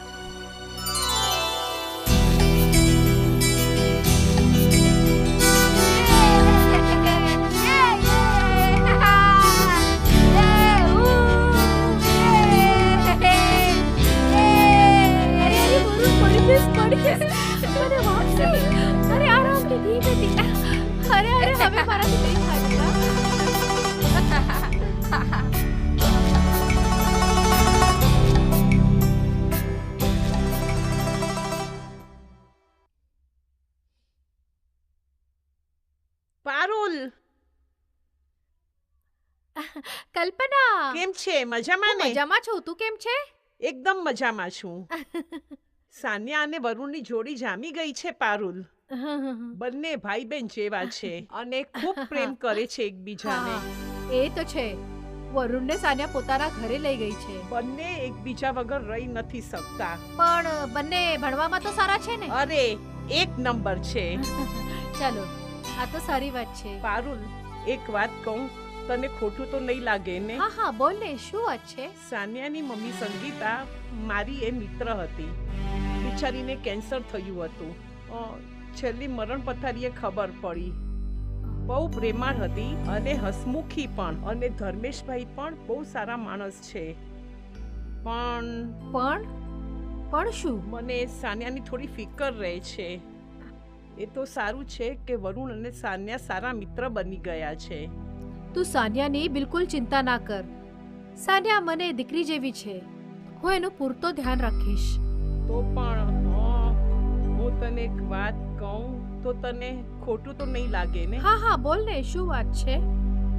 હવે મારાથી નહીં થાય. પારુલ, કલ્પના, કેમ છે? મજામાં ને? મજામાં છું. તું કેમ છે? એકદમ મજામાં છું. સાન્યા અને વરુણની જોડી જામી ગઈ છે પારુલ. બંને ભાઈ બહેન જેવા છે અને ખૂબ પ્રેમ કરે છે એકબીજાને. એ તો છે. વરુણને સાન્યા પોતાના ઘરે લઈ ગઈ છે. બંને એકબીજા વગર રહી નથી શકતા. પણ બંને ભણવામાં તો સારા છે ને? અરે, એક નંબર છે. ચાલો, આ તો સારી વાત છે. પારુલ, એક વાત કહું, તને ખોટું તો નહીં લાગે ને? હા હા, બોલ ને, શું વાત છે? સાન્યાની મમ્મી સંગીતા મારી એ મિત્ર હતી. બિચારીને કેન્સર થયું હતું. છેલ્લી મરણ પથારીએ ખબર પડી. બહુ પ્રેમાળ હતી અને હસમુખી પણ. અને ધર્મેશભાઈ પણ બહુ સારા માણસ છે. પણ શું? મને સાન્યાની થોડી ફિકર રહે છે. એ તો સારું છે કે વરુણ અને સાન્યા સારા મિત્ર બની ગયા છે. તું સાન્યાની બિલકુલ ચિંતા ના કર. સાન્યા મને દીકરી જેવી છે. હું એનું પૂરતો ધ્યાન રાખીશ. તો પણ હું તને એક વાત કહું તો તને ખોટું તો નહીં લાગે ને? હા હા, બોલ ને, શું વાત છે?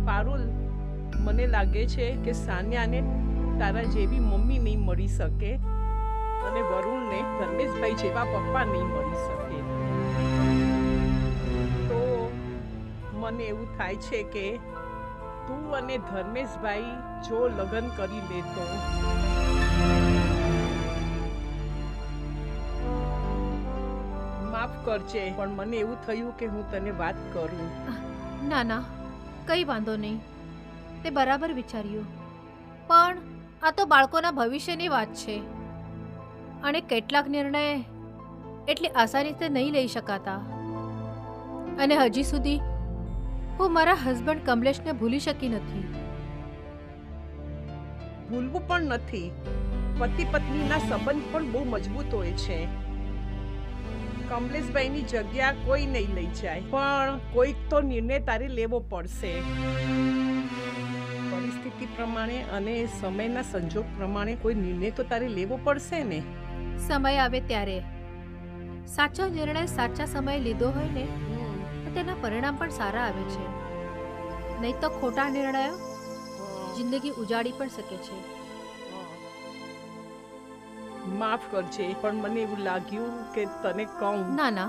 પારુલ, મને લાગે છે કે સાન્યાને તારા જેવી મમ્મી નહીં મળી શકે અને વરુણને ધર્મેશભાઈ જેવા પપ્પા નહીં મળી શકે. તો મને એવું થાય છે કે તું અને ધર્મેશભાઈ જો લગ્ન કરી લે તો. માફ કરજે, પણ મને એવું થયું કે હું તને વાત કરું. ના ના, કઈ વાંધો નહીં. તે બરાબર વિચાર્યું. પણ આ તો બાળકોના ભવિષ્યની વાત છે અને કેટલાક નિર્ણય એટલે આસાનીથી નહીં લઈ શકાતા. અને હજી સુધી હું મારા હસબન્ડ કમલેશને ભૂલી શકી નથી. ભૂલવું પણ નથી. પતિ પત્નીના સંબંધ પણ બહુ મજબૂત હોય છે. કમલેશભાઈની જગ્યા કોઈ નહીં લઈ જાય, પણ કોઈક તો નિર્ણય તારે લેવો પડશે. પરિસ્થિતિ પ્રમાણે અને સમયના સંજોગ પ્રમાણે કોઈ નિર્ણય તો તારે લેવો પડશે ને. સમય આવે ત્યારે સાચો નિર્ણય સાચા સમયે લીધો હોય ને તો તેના પરિણામ પણ સારા આવે છે. નહીં તો ખોટા નિર્ણયો જિંદગી ઉજાડી પણ શકે છે. માફ કરજે, પણ મને એવું લાગ્યું કે તને કહું. ના ના,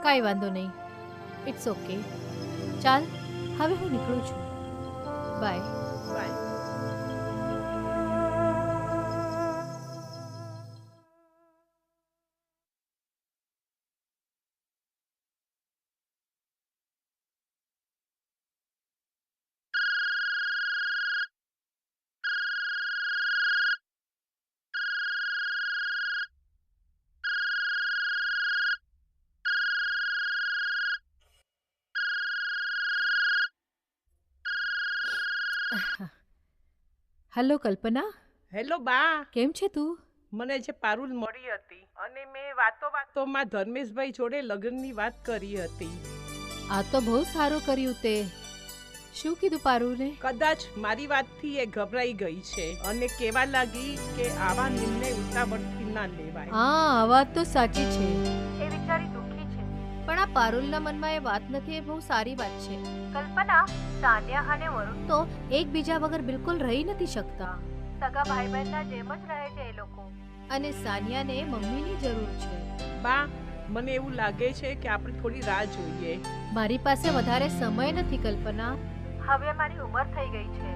કાંઈ વાંધો નહીં. It's okay. ચાલ, હવે હું નીકળું છું. Bye. Bye. Hello Kalpana, hello બા. કેમ છે તું? મને જે પારુલ મળી હતી અને મેં વાતોમાં ધર્મેશભાઈ જોડે લગ્નની વાત કરી હતી. આ તો બહુ સારું કર્યું તે. શું કીધું પારુલે? કદાચ મારી વાતથી એ ગભરાઈ ગઈ છે અને કહેવા લાગી કે આવા નિર્ણય ઉતાવળથી ના લેવાય. હા, આ વાત તો સાચી છે. એ વિચારી દુખી છે, પણ આ પારુલના મનમાં એ વાત નથી, એ બહુ સારી વાત છે. કલ્પના, સાન્યા અને વરુણ તો એકબીજા વગર બિલકુલ રહી નથી શકતા. સગા ભાઈ બહેનના જેમ જ રહે છે એ લોકો. અને સાનિયાને મમ્મીની જરૂર છે. બા, મને એવું લાગે છે કે આપણે થોડી રાહ જોઈએ. મારી પાસે વધારે સમય નથી કલ્પના. હવે મારી ઉંમર થઈ ગઈ છે.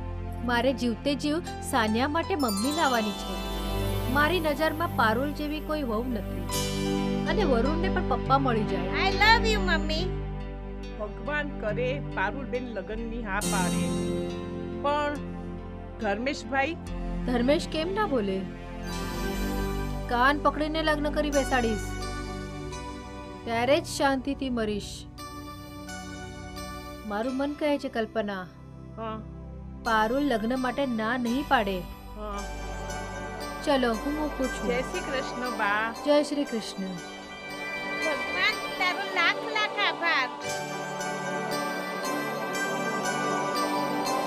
મારે જીવતે જીવ સાનિયા માટે મમ્મી લાવવાની છે. મારી નજરમાં પારુલ જેવી કોઈ વહુ નથી. અને વરુણને પણ પપ્પા મળી જાય. આઈ લવ યુ મમ્મી. ભગવાન કરે પારુલબેન લગ્નની હા પાડે. પણ ધર્મેશભાઈ? ધર્મેશ કેમ ના બોલે? કાન પકડીને લગ્ન કરી બેસાડીશ, ત્યારે જ શાંતિથી મરીશ. મારું મન કહે છે કલ્પના, હા, પારુલ લગ્ન માટે ના નહીં પાડે. હા. ચલો, હું મૂકું છું. જય શ્રી કૃષ્ણ બા. જય શ્રી કૃષ્ણ. ભગવાન તારો લાખ લાખ આભાર.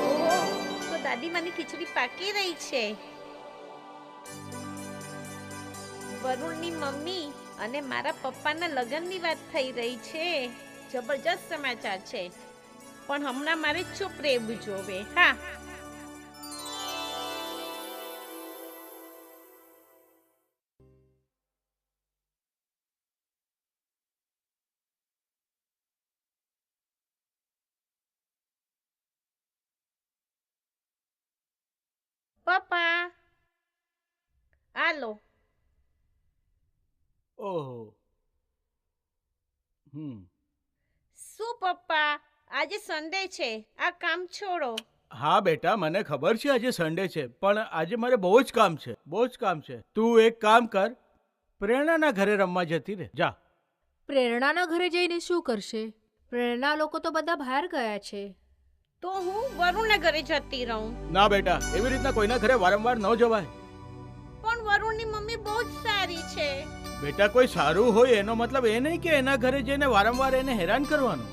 ઓહો, તો દાદી માની ખીચડી પાકી રહી છે. વરુણની મમ્મી અને મારા પપ્પાના લગ્નની વાત થઈ રહી છે. જબરજસ્ત સમાચાર છે, પણ હમણાં મારે ચૂપ રહેવું જોવે. હા, પપ્પા આલો. ઓહો. શું પપ્પા, આજે સન્ડે છે, આ કામ છોડો. હા બેટા, મને ખબર છે આજે સન્ડે છે, પણ આજે મારે બહુ જ કામ છે, બહુ જ કામ છે. તું એક કામ કર, પ્રેરણાના ઘરે રમવા જતી રહે. જા. પ્રેરણાના ઘરે જઈને શું કરશે? પ્રેરણા લોકો તો બધા બહાર ગયા છે. તો હું વરુણના ઘરે જતી રહું. ના બેટા, એવી રીતના કોઈના ઘરે વારંવાર ન જવાય. પણ વરુણની મમ્મી બહુ જ સારી છે. બેટા, કોઈ સારું હોય એનો મતલબ એ નહીં કે એના ઘરે જઈને વારંવાર એને હેરાન કરવાનું.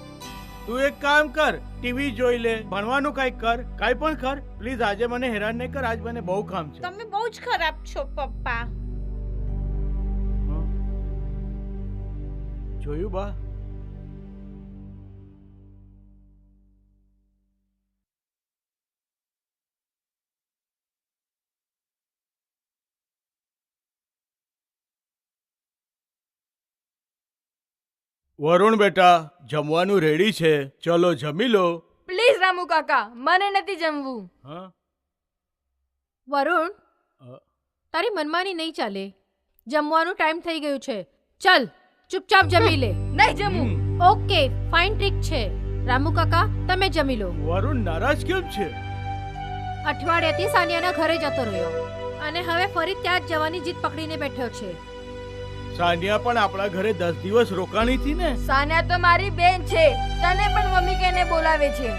તું એક કામ કર, ટીવી જોઈ લે, ભણવાનું કાંઈક કર, કાંઈ પણ કર. પ્લીઝ આજે મને હેરાન નહીં કર, આજ મને બહુ કામ છે. તમે બહુ જ ખરાબ છો પપ્પા. જોયું બા? વરુણ બેટા, જમવાનું રેડી છે, ચલો જમી લો. પ્લીઝ રામુ કાકા, મને નથી જમવું. હા વરુણ, તારી મનમાની નહીં ચાલે. જમવાનું ટાઈમ થઈ ગયું છે. ચલ, ચૂપચાપ જમી લે. નહીં જમવું. ઓકે, ફાઇન, ટ્રીક છે. રામુ કાકા, તમે જમી લો. વરુણ નારાજ કેમ છે? અઠવાડિયાથી સાનિયાના ઘરે જતો રહ્યો અને હવે ફરી ત્યાં જ જવાની જીદ પકડીને બેઠો છે. સાનિયા પણ આપણા ઘરે 10 દિવસ રોકાણી હતી ને. સાનિયા તો મારી બેન છે, તને પણ મમ્મી કહીને બોલાવે છે.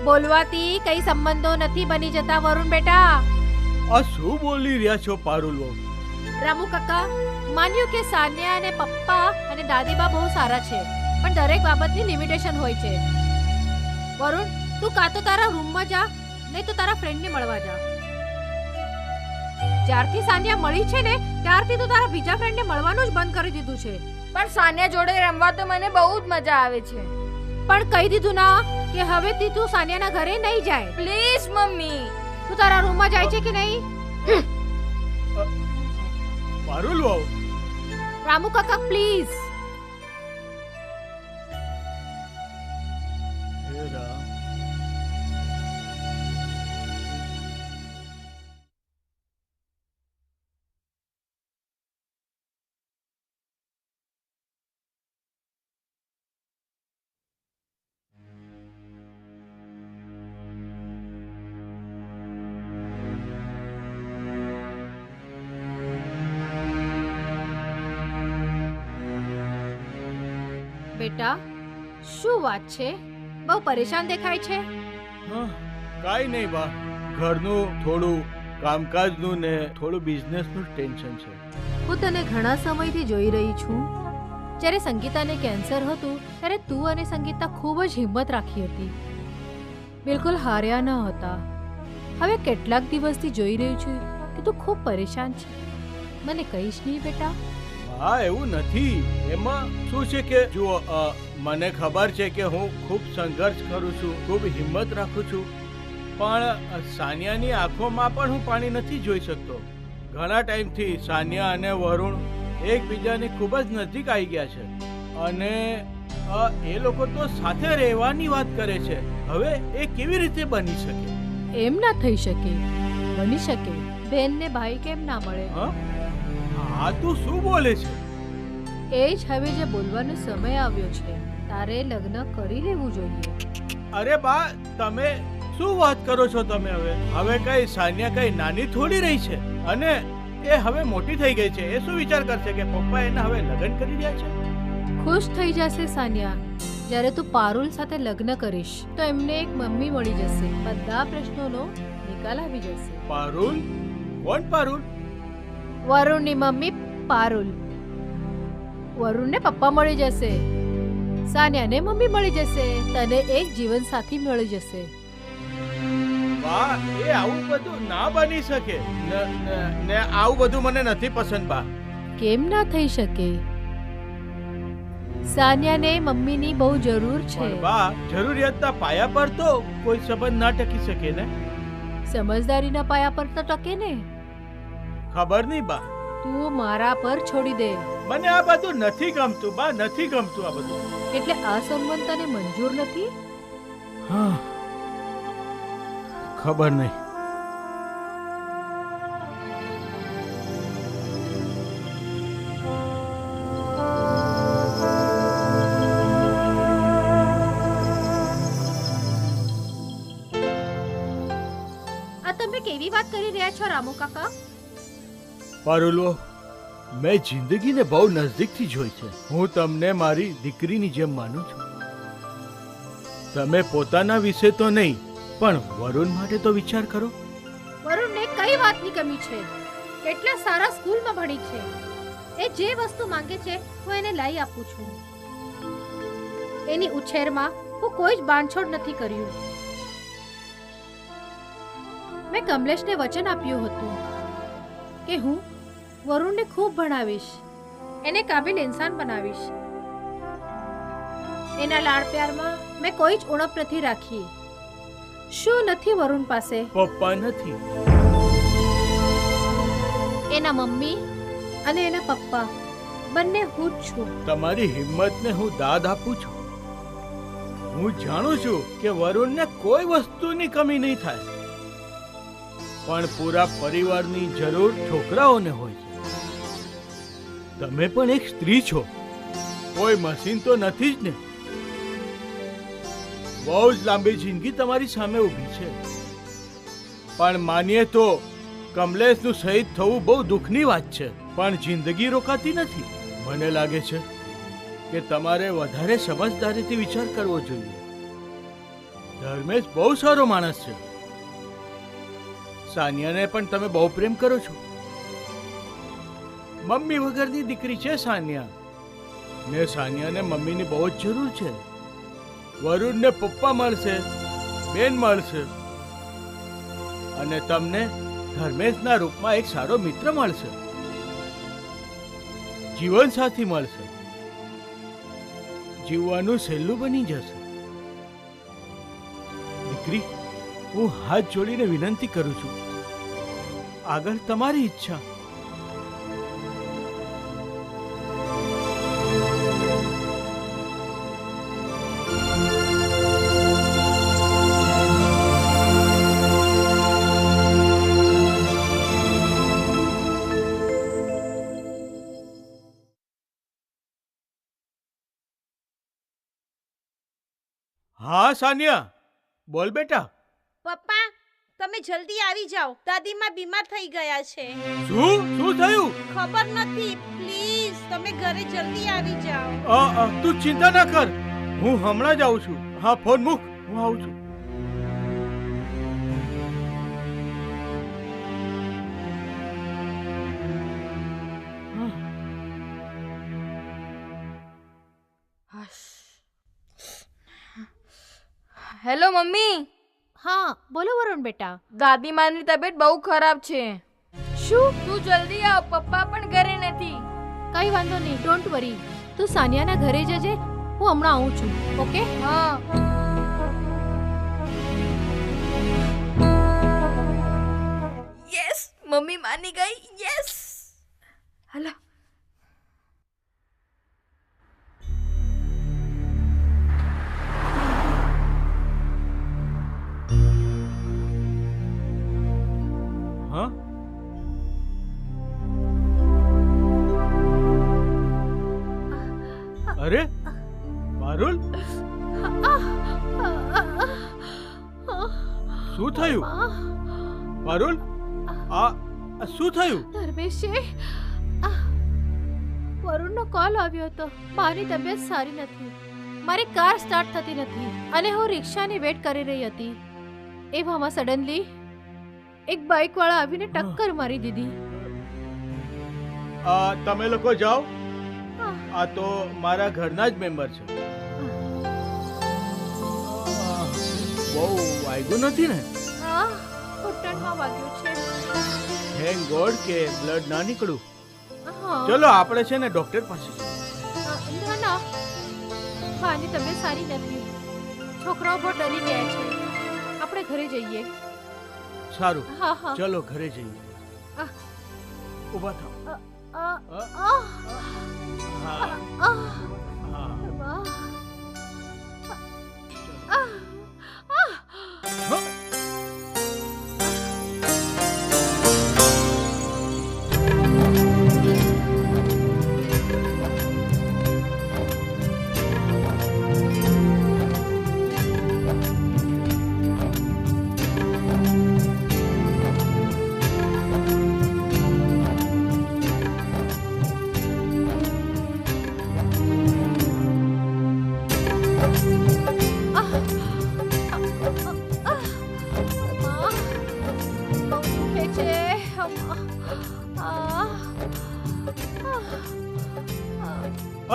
બોલવાથી કઈ સંબંધો નથી બની જતા વરુણ બેટા. આ શું બોલી રહ્યા છો પારુલ વહુ? રામુ કાકા, માન્યું કે સાનિયા અને પપ્પા અને દાદીબા બહુ સારા છે, પણ દરેક બાબતની લિમિટેશન હોય છે. વરુણ, તું કાં તો તારા રૂમમાં જા, નહીં તો તારા ફ્રેન્ડને મળવા જા. જ્યારથી સાનિયા મળી છે ને ત્યારથી તું તારા બીજા ફ્રેન્ડને મળવાનું જ બંધ કરી દીધું છે. પણ સાનિયા જોડે રમવા તો મને બહુ જ મજા આવે છે. પણ કહી દીધું ના કે હવેથી તું સાનિયાના ઘરે નહીં જાય. Please mummy. તું તારા રૂમમાં જાય છે કે નહીં? પારુલ વહુ, રામુ કાકા પ્લીઝ. હે રામ. બેટા, શું વાત છે? બહુ પરેશાન દેખાય છે. હા, કાઈ નહીં બા, ઘરનું થોડું કામકાજનું ને થોડું બિઝનેસનું ટેન્શન છે. હું તને ઘણા સમયથી જોઈ રહી છું. જ્યારે સંગીતાને કેન્સર હતું ત્યારે તું અને સંગીતા ખૂબ જ હિંમત રાખી હતી, બિલકુલ હાર્યા ન હતા. હવે કેટલાક દિવસથી જોઈ રહ્યું છું કે તું ખૂબ પરેશાન છે. મને કહીશ નહીં બેટા? હા, એવું નથી. એમાં શું છે કે જુઓ, મને ખબર છે કે હું ખૂબ સંઘર્ષ કરું છું, ખૂબ હિંમત રાખું છું, પણ સાનિયાની આંખોમાં પણ હું પાણી નથી જોઈ શકતો. ઘણા ટાઈમથી સાનિયા અને વરુણ એકબીજાની ખૂબ જ નજીક આવી ગયા છે અને એ લોકો તો સાથે રહેવાની વાત કરે છે. હવે એ કેવી રીતે બની શકે? એમ ના થઈ શકે. બની શકે. બેન ને ભાઈ કેમ ના મળે? હા, તું શું બોલે છે? એ જ હવે જે બોલવાનો સમય આવ્યો છે. તારે લગ્ન કરી લેવું જોઈએ. અરે બા, તમે શું વાત કરો છો તમે? હવે કઈ સાનિયા કઈ નાની થોડી રહી છે અને એ હવે મોટી થઈ ગઈ છે. એ શું વિચાર કરશે કે પપ્પા એને હવે લગ્ન કરી રહ્યા છે? ખુશ થઈ જશે સાનિયા. જ્યારે તું પારુલ સાથે લગ્ન કરીશ તો એમને એક મમ્મી મળી જશે. બધા પ્રશ્નોનો નિકાલ આવી જશે. પારુલ? કોણ પારુલ? વરુણની મમ્મી પારુલ. વરુણને પપ્પા મળી જશે, સાનિયાને મમ્મી મળી જશે, તને એક જીવનસાથી મળી જશે. બા, એ આવું બધું ના બની શકે ને આવું બધું મને નથી પસંદ બા. કેમ ના થઈ શકે? સાનિયાને મમ્મીની બહુ જરૂર છે. પણ બા, જરૂરિયાતના પાયા પર તો કોઈ સંબંધ ના ટકી શકે ને. સમજદારીના પાયા પર તો ટકે ને. ખબર નહીં બા, તું મારા પર છોડી દે. મને આ બધું નથી ગમતું બા, નથી ગમતું આ બધું. એટલે આ સંબંધ તને મંજૂર નથી? હા, ખબર નહીં. આ તમે કેવી વાત કરી રહ્યા છો રામુ કાકા? પારુલો, મેં જિંદગીને બહુ નજદીકથી જોઈ છે. હું તમને મારી દીકરીની જેમ માનું છું. તમે પોતાના વિશે તો નહીં પણ વરુણ માટે તો વિચાર કરો. વરુણને કઈ વાતની કમી છે? કેટલા સારા સ્કૂલમાં ભણી છે. એ જે વસ્તુ માંગે છે હું એને લઈ આપું છું. એની ઉછેરમાં હું કોઈ જ બાંધછોડ નથી કર્યું. મેં કમલેશને વચન આપ્યું હતું કે હું વરુણને ખૂબ ભણાવીશ, એને કાબિલ ઇન્સાન બનાવીશ. એના લાડ પ્યારમાં મેં કોઈ જ ઉણપ નથી રાખી. શું નથી વરુણ પાસે? પપ્પા નથી. એના મમ્મી અને એના પપ્પા બંને હું જ છું. તમારી હિંમતને હું દાદ આપું છું. હું જાણું છું કે વરુણને કોઈ વસ્તુની કમી નહીં થાય, પણ પૂરા પરિવારની જરૂર છોકરાઓને હોય છે. તમે પણ એક સ્ત્રી છો, કોઈ મશીન તો નથી જ ને. બહુ જ લાંબી જિંદગી તમારી સામે ઊભી છે, પણ માનીએ તો કમલેશનું શહીદ થવું બહુ દુઃખની વાત છે. પણ જિંદગી રોકાતી નથી. મને લાગે છે કે તમારે વધારે સમજદારીથી વિચાર કરવો જોઈએ. ધર્મેશ બહુ સારો માણસ છે. સાનિયાને પણ તમે બહુ પ્રેમ કરો છો. મમ્મી વગરની દીકરી છે સાનિયા, ને સાનિયાને મમ્મીની બહુ જ જરૂર છે. વરુણને પપ્પા મળશે, બેન મળશે, અને તમને ધર્મેશના રૂપમાં એક સારો મિત્ર મળશે, જીવનસાથી મળશે. જીવવાનું સહેલું બની જશે. દીકરી, હું હાથ જોડીને વિનંતી કરું છું, આગળ તમારી ઈચ્છા. હા સાનિયા, બોલ બેટા. પપ્પા, તમે જલ્દી આવી જાઓ. દાદીમાં બીમાર થઈ ગયા છે. શું થયું? ખબર નથી. પ્લીઝ તમે ઘરે જલ્દી આવી જાઓ. તું ચિંતા ના કર, હું હમણાં જ આવું છું. હા, ફોન મૂક, હું આવું છું. Hello mummy. હા બોલો વરુણ બેટા. દાદીમાની તબિયત બહુ ખરાબ છે. શું? તું જલ્દી આવ, પપ્પા પણ ઘરે નથી. કઈ વાંધો નહીં, ડોન્ટ વરી. તું સાનિયાના ઘરે જજે, હું હમણાં આવું છું. ઓકે? હા. યસ, મમ્મી માની ગઈ. યસ. હલો. હા, અરે પારુલ, શું થયું? પારુલ, આ શું થયું? ધર્મેશે, વરુણનો કોલ આવ્યો હતો. મારી તબિયત સારી નથી, મારી કાર સ્ટાર્ટ થતી નથી અને હું રિક્ષાની વેટ કરી રહી હતી. એવામાં સડનલી એક બાઇક વાળા આવીને ટક્કર મારી દીધી. તમે લોકો જાઓ, આ તો મારા ઘરના જ મેમ્બર છે. બહુ વાગ્યું નથી ને? હા, ઘૂંટણમાં વાગ્યું છે. થેન્ક ગોડ કે બ્લડ ના નીકળ્યું. હા. ચલો આપણે છે ને ડોક્ટર પાસે. ના ના, મારી તબિયત સારી નથી. છોકરાઓ બહુ ડરી ગયા છે. આપણે ઘરે જઈએ. સારું, હા હા. ચલો ઘરે જઈએ. આહ. ઊભા થાઓ. આ હા, આ હા. હા.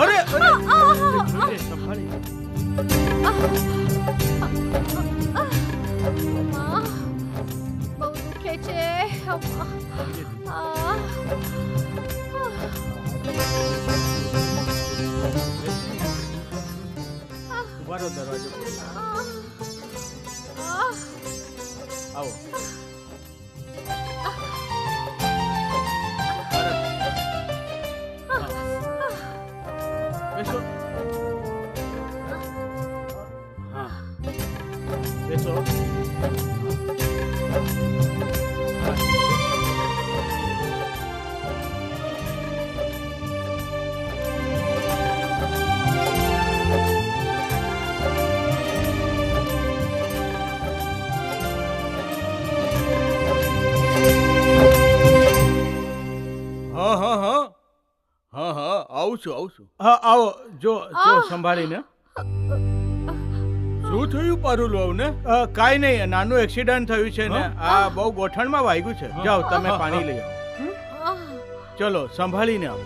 અરે અરે, સંભાળી. બહુ દુખે છે. ઉભા રહો, દરવાજો ખોલો. આવો. બેસો. હા, બેસો. હા હા આવું છું હા આવો જો સંભાળીને શું થયું પારુલ વહુને કાંઈ નહીં નાનું એક્સિડન્ટ થયું છે ને આ બહુ ગોઠણમાં વાગ્યું છે જાઓ તમે પાણી લઈ આવો ચલો સંભાળીને આવો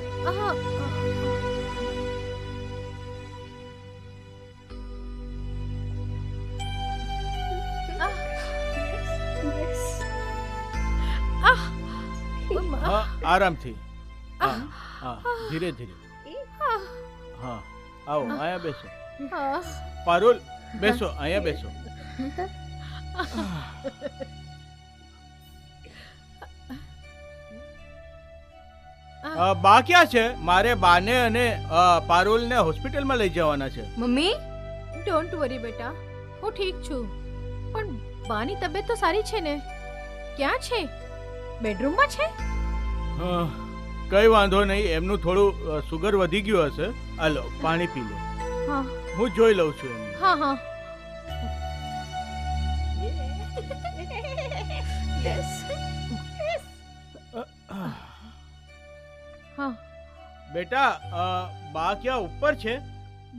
હા આરામથી હા હા ધીરે ધીરે હા આવો અહીંયા બેસો પારુલ બેસો અહીંયા બેસો બા ક્યાં છે મારે બાને અને પારુલને હોસ્પિટલમાં લઈ જવાના છે મમ્મી ડોન્ટ વરી બેટા હું ઠીક છું પણ બાની તબિયત તો સારી છે ને ક્યાં છે બેડરૂમમાં છે કઈ વાંધો નહીં એમનું થોડું સુગર વધી ગયું હશે હાલો પાણી પી લો હા હું જોઈ લઉં છું એમને હા હા હા બેટા બા ક્યાં ઉપર છે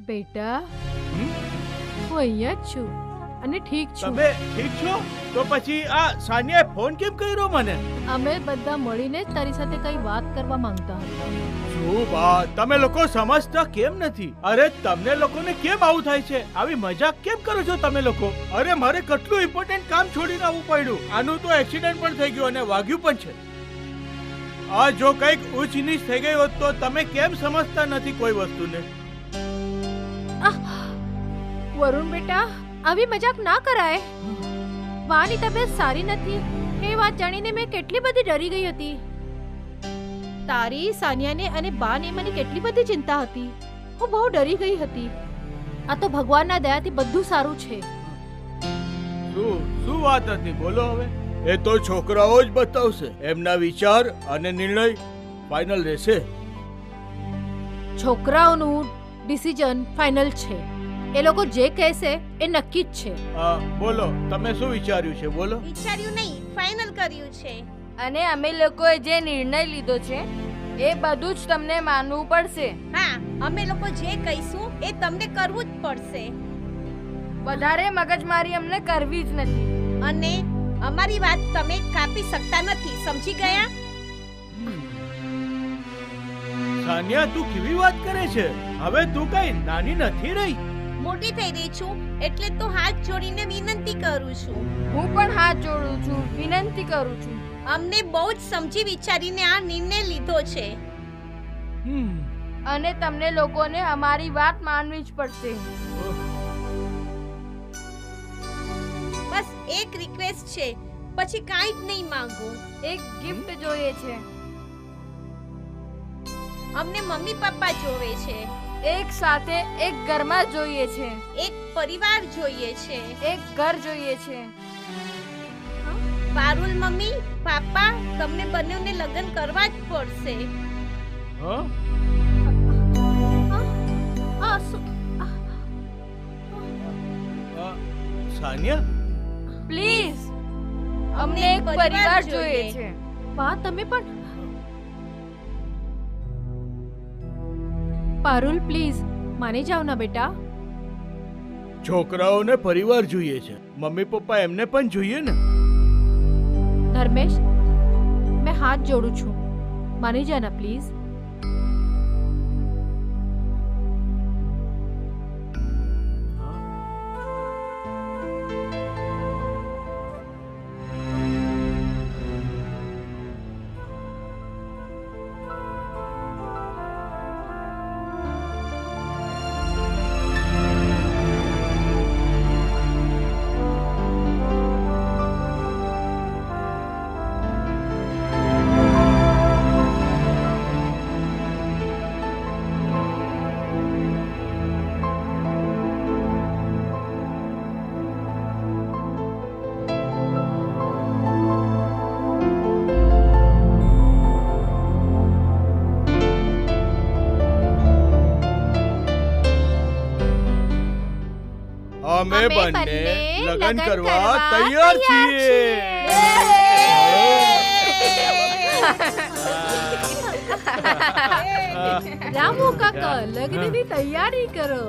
બેટા હું અહીંયા જ છું અને ઠીક છું તમે ઠીક છો તો પછી આ સાનિયાએ ફોન કેમ કર્યો મને અમે બધા મળીને જ તારી સાથે કઈ વાત કરવા માંગતા હતા શું બા તમે લોકો સમજતા કેમ નથી અરે તમને લોકોને કેમ આવું થાય છે આવી મજાક કેમ કરો છો તમે લોકો અરે મારે કેટલું ઇમ્પોર્ટન્ટ કામ છોડીને આવવું પડ્યું આનું તો એક્સિડન્ટ પણ થઈ ગયું અને વાગ્યું પણ છે આ જો કઈક ઊંચ નીચ થઈ ગઈ હોત તો તમે કેમ સમજતા નથી કોઈ વસ્તુને વરુણ બેટા આવી મજાક ના કરાય વાની તબિયત સારી નથી એ વાત જાણીને મેં કેટલી બધી ડરી ગઈ હતી તારી સાનિયાને અને બાને મને કેટલી બધી ચિંતા હતી હું બહુ ડરી ગઈ હતી આ તો ભગવાનના દયાથી બધું સારું છે શું વાત હતી બોલો હવે એ તો છોકરાઓ જ બતાવશે એમના વિચાર અને નિર્ણય ફાઇનલ રહેશે છોકરાઓનું ડિસિઝન ફાઇનલ છે એ લોકો જે કહેશે એ નક્કી જ છે બોલો તમે શું વિચાર્યું છે બોલો વિચાર્યું નહીં ફાઇનલ કર્યું છે અને અમે લોકોએ જે નિર્ણય લીધો છે એ બધું જ તમને માનવું પડશે હા અમે લોકો જે કહીશું એ તમને કરવું જ પડશે વધારે મગજમારી અમને કરવી જ નથી અને અમારી વાત તમે કાપી શકતા નથી સમજી ગયા સાનિયા તું કેવી વાત કરે છે હવે તું કઈ નાની નથી રહી મોટી થઈ રહી છું એટલે તો હાથ જોડીને વિનંતી કરું છું હું પણ હાથ જોડું છું વિનંતી કરું છું અમને બહુ જ સમજી વિચારીને આ નિર્ણય લીધો છે અને તમને લોકોને અમારી વાત માનવી જ પડશે બસ એક રિક્વેસ્ટ છે પછી કાંઈ જ નહીં માંગુ એક ગિફ્ટ જોઈએ છે અમને મમ્મી પપ્પા જોવે છે એક સાથે એક ઘરમાં જોઈએ છે એક પરિવાર જોઈએ છે એક ઘર જોઈએ છે પારુલ મમ્મી પાપા તમને બંનેને લગ્ન કરવા જ પડશે સાનિયા પ્લીઝ અમને એક પરિવાર જોઈએ છે બા તમે પણ પારુલ પ્લીઝ માની જાઓ ના બેટા છોકરાઓને પરિવાર જોઈએ છે મમ્મી પપ્પા એમને પણ જોઈએ ને ધર્મેશ મેં હાથ જોડું છું માની જાના પ્લીઝ અમે બંને લગ્ન કરવા તૈયાર છીએ રામુ કાકા લગ્નની તૈયારી કરો.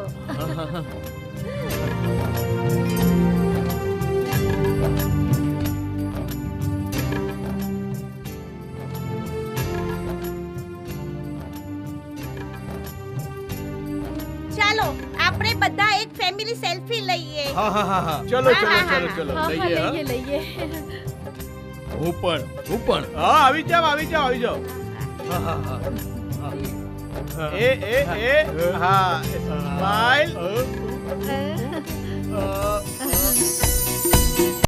ચાલો આપણે બધા એક ફેમિલી સેલ્ફી લઈએ. હા હા હા હા ચલો ચલો ચલો ચલો હા, લઈએ હા. લઈએ. હું પણ હા આવી જાઓ હા હા હા એ હા સ્માઈલ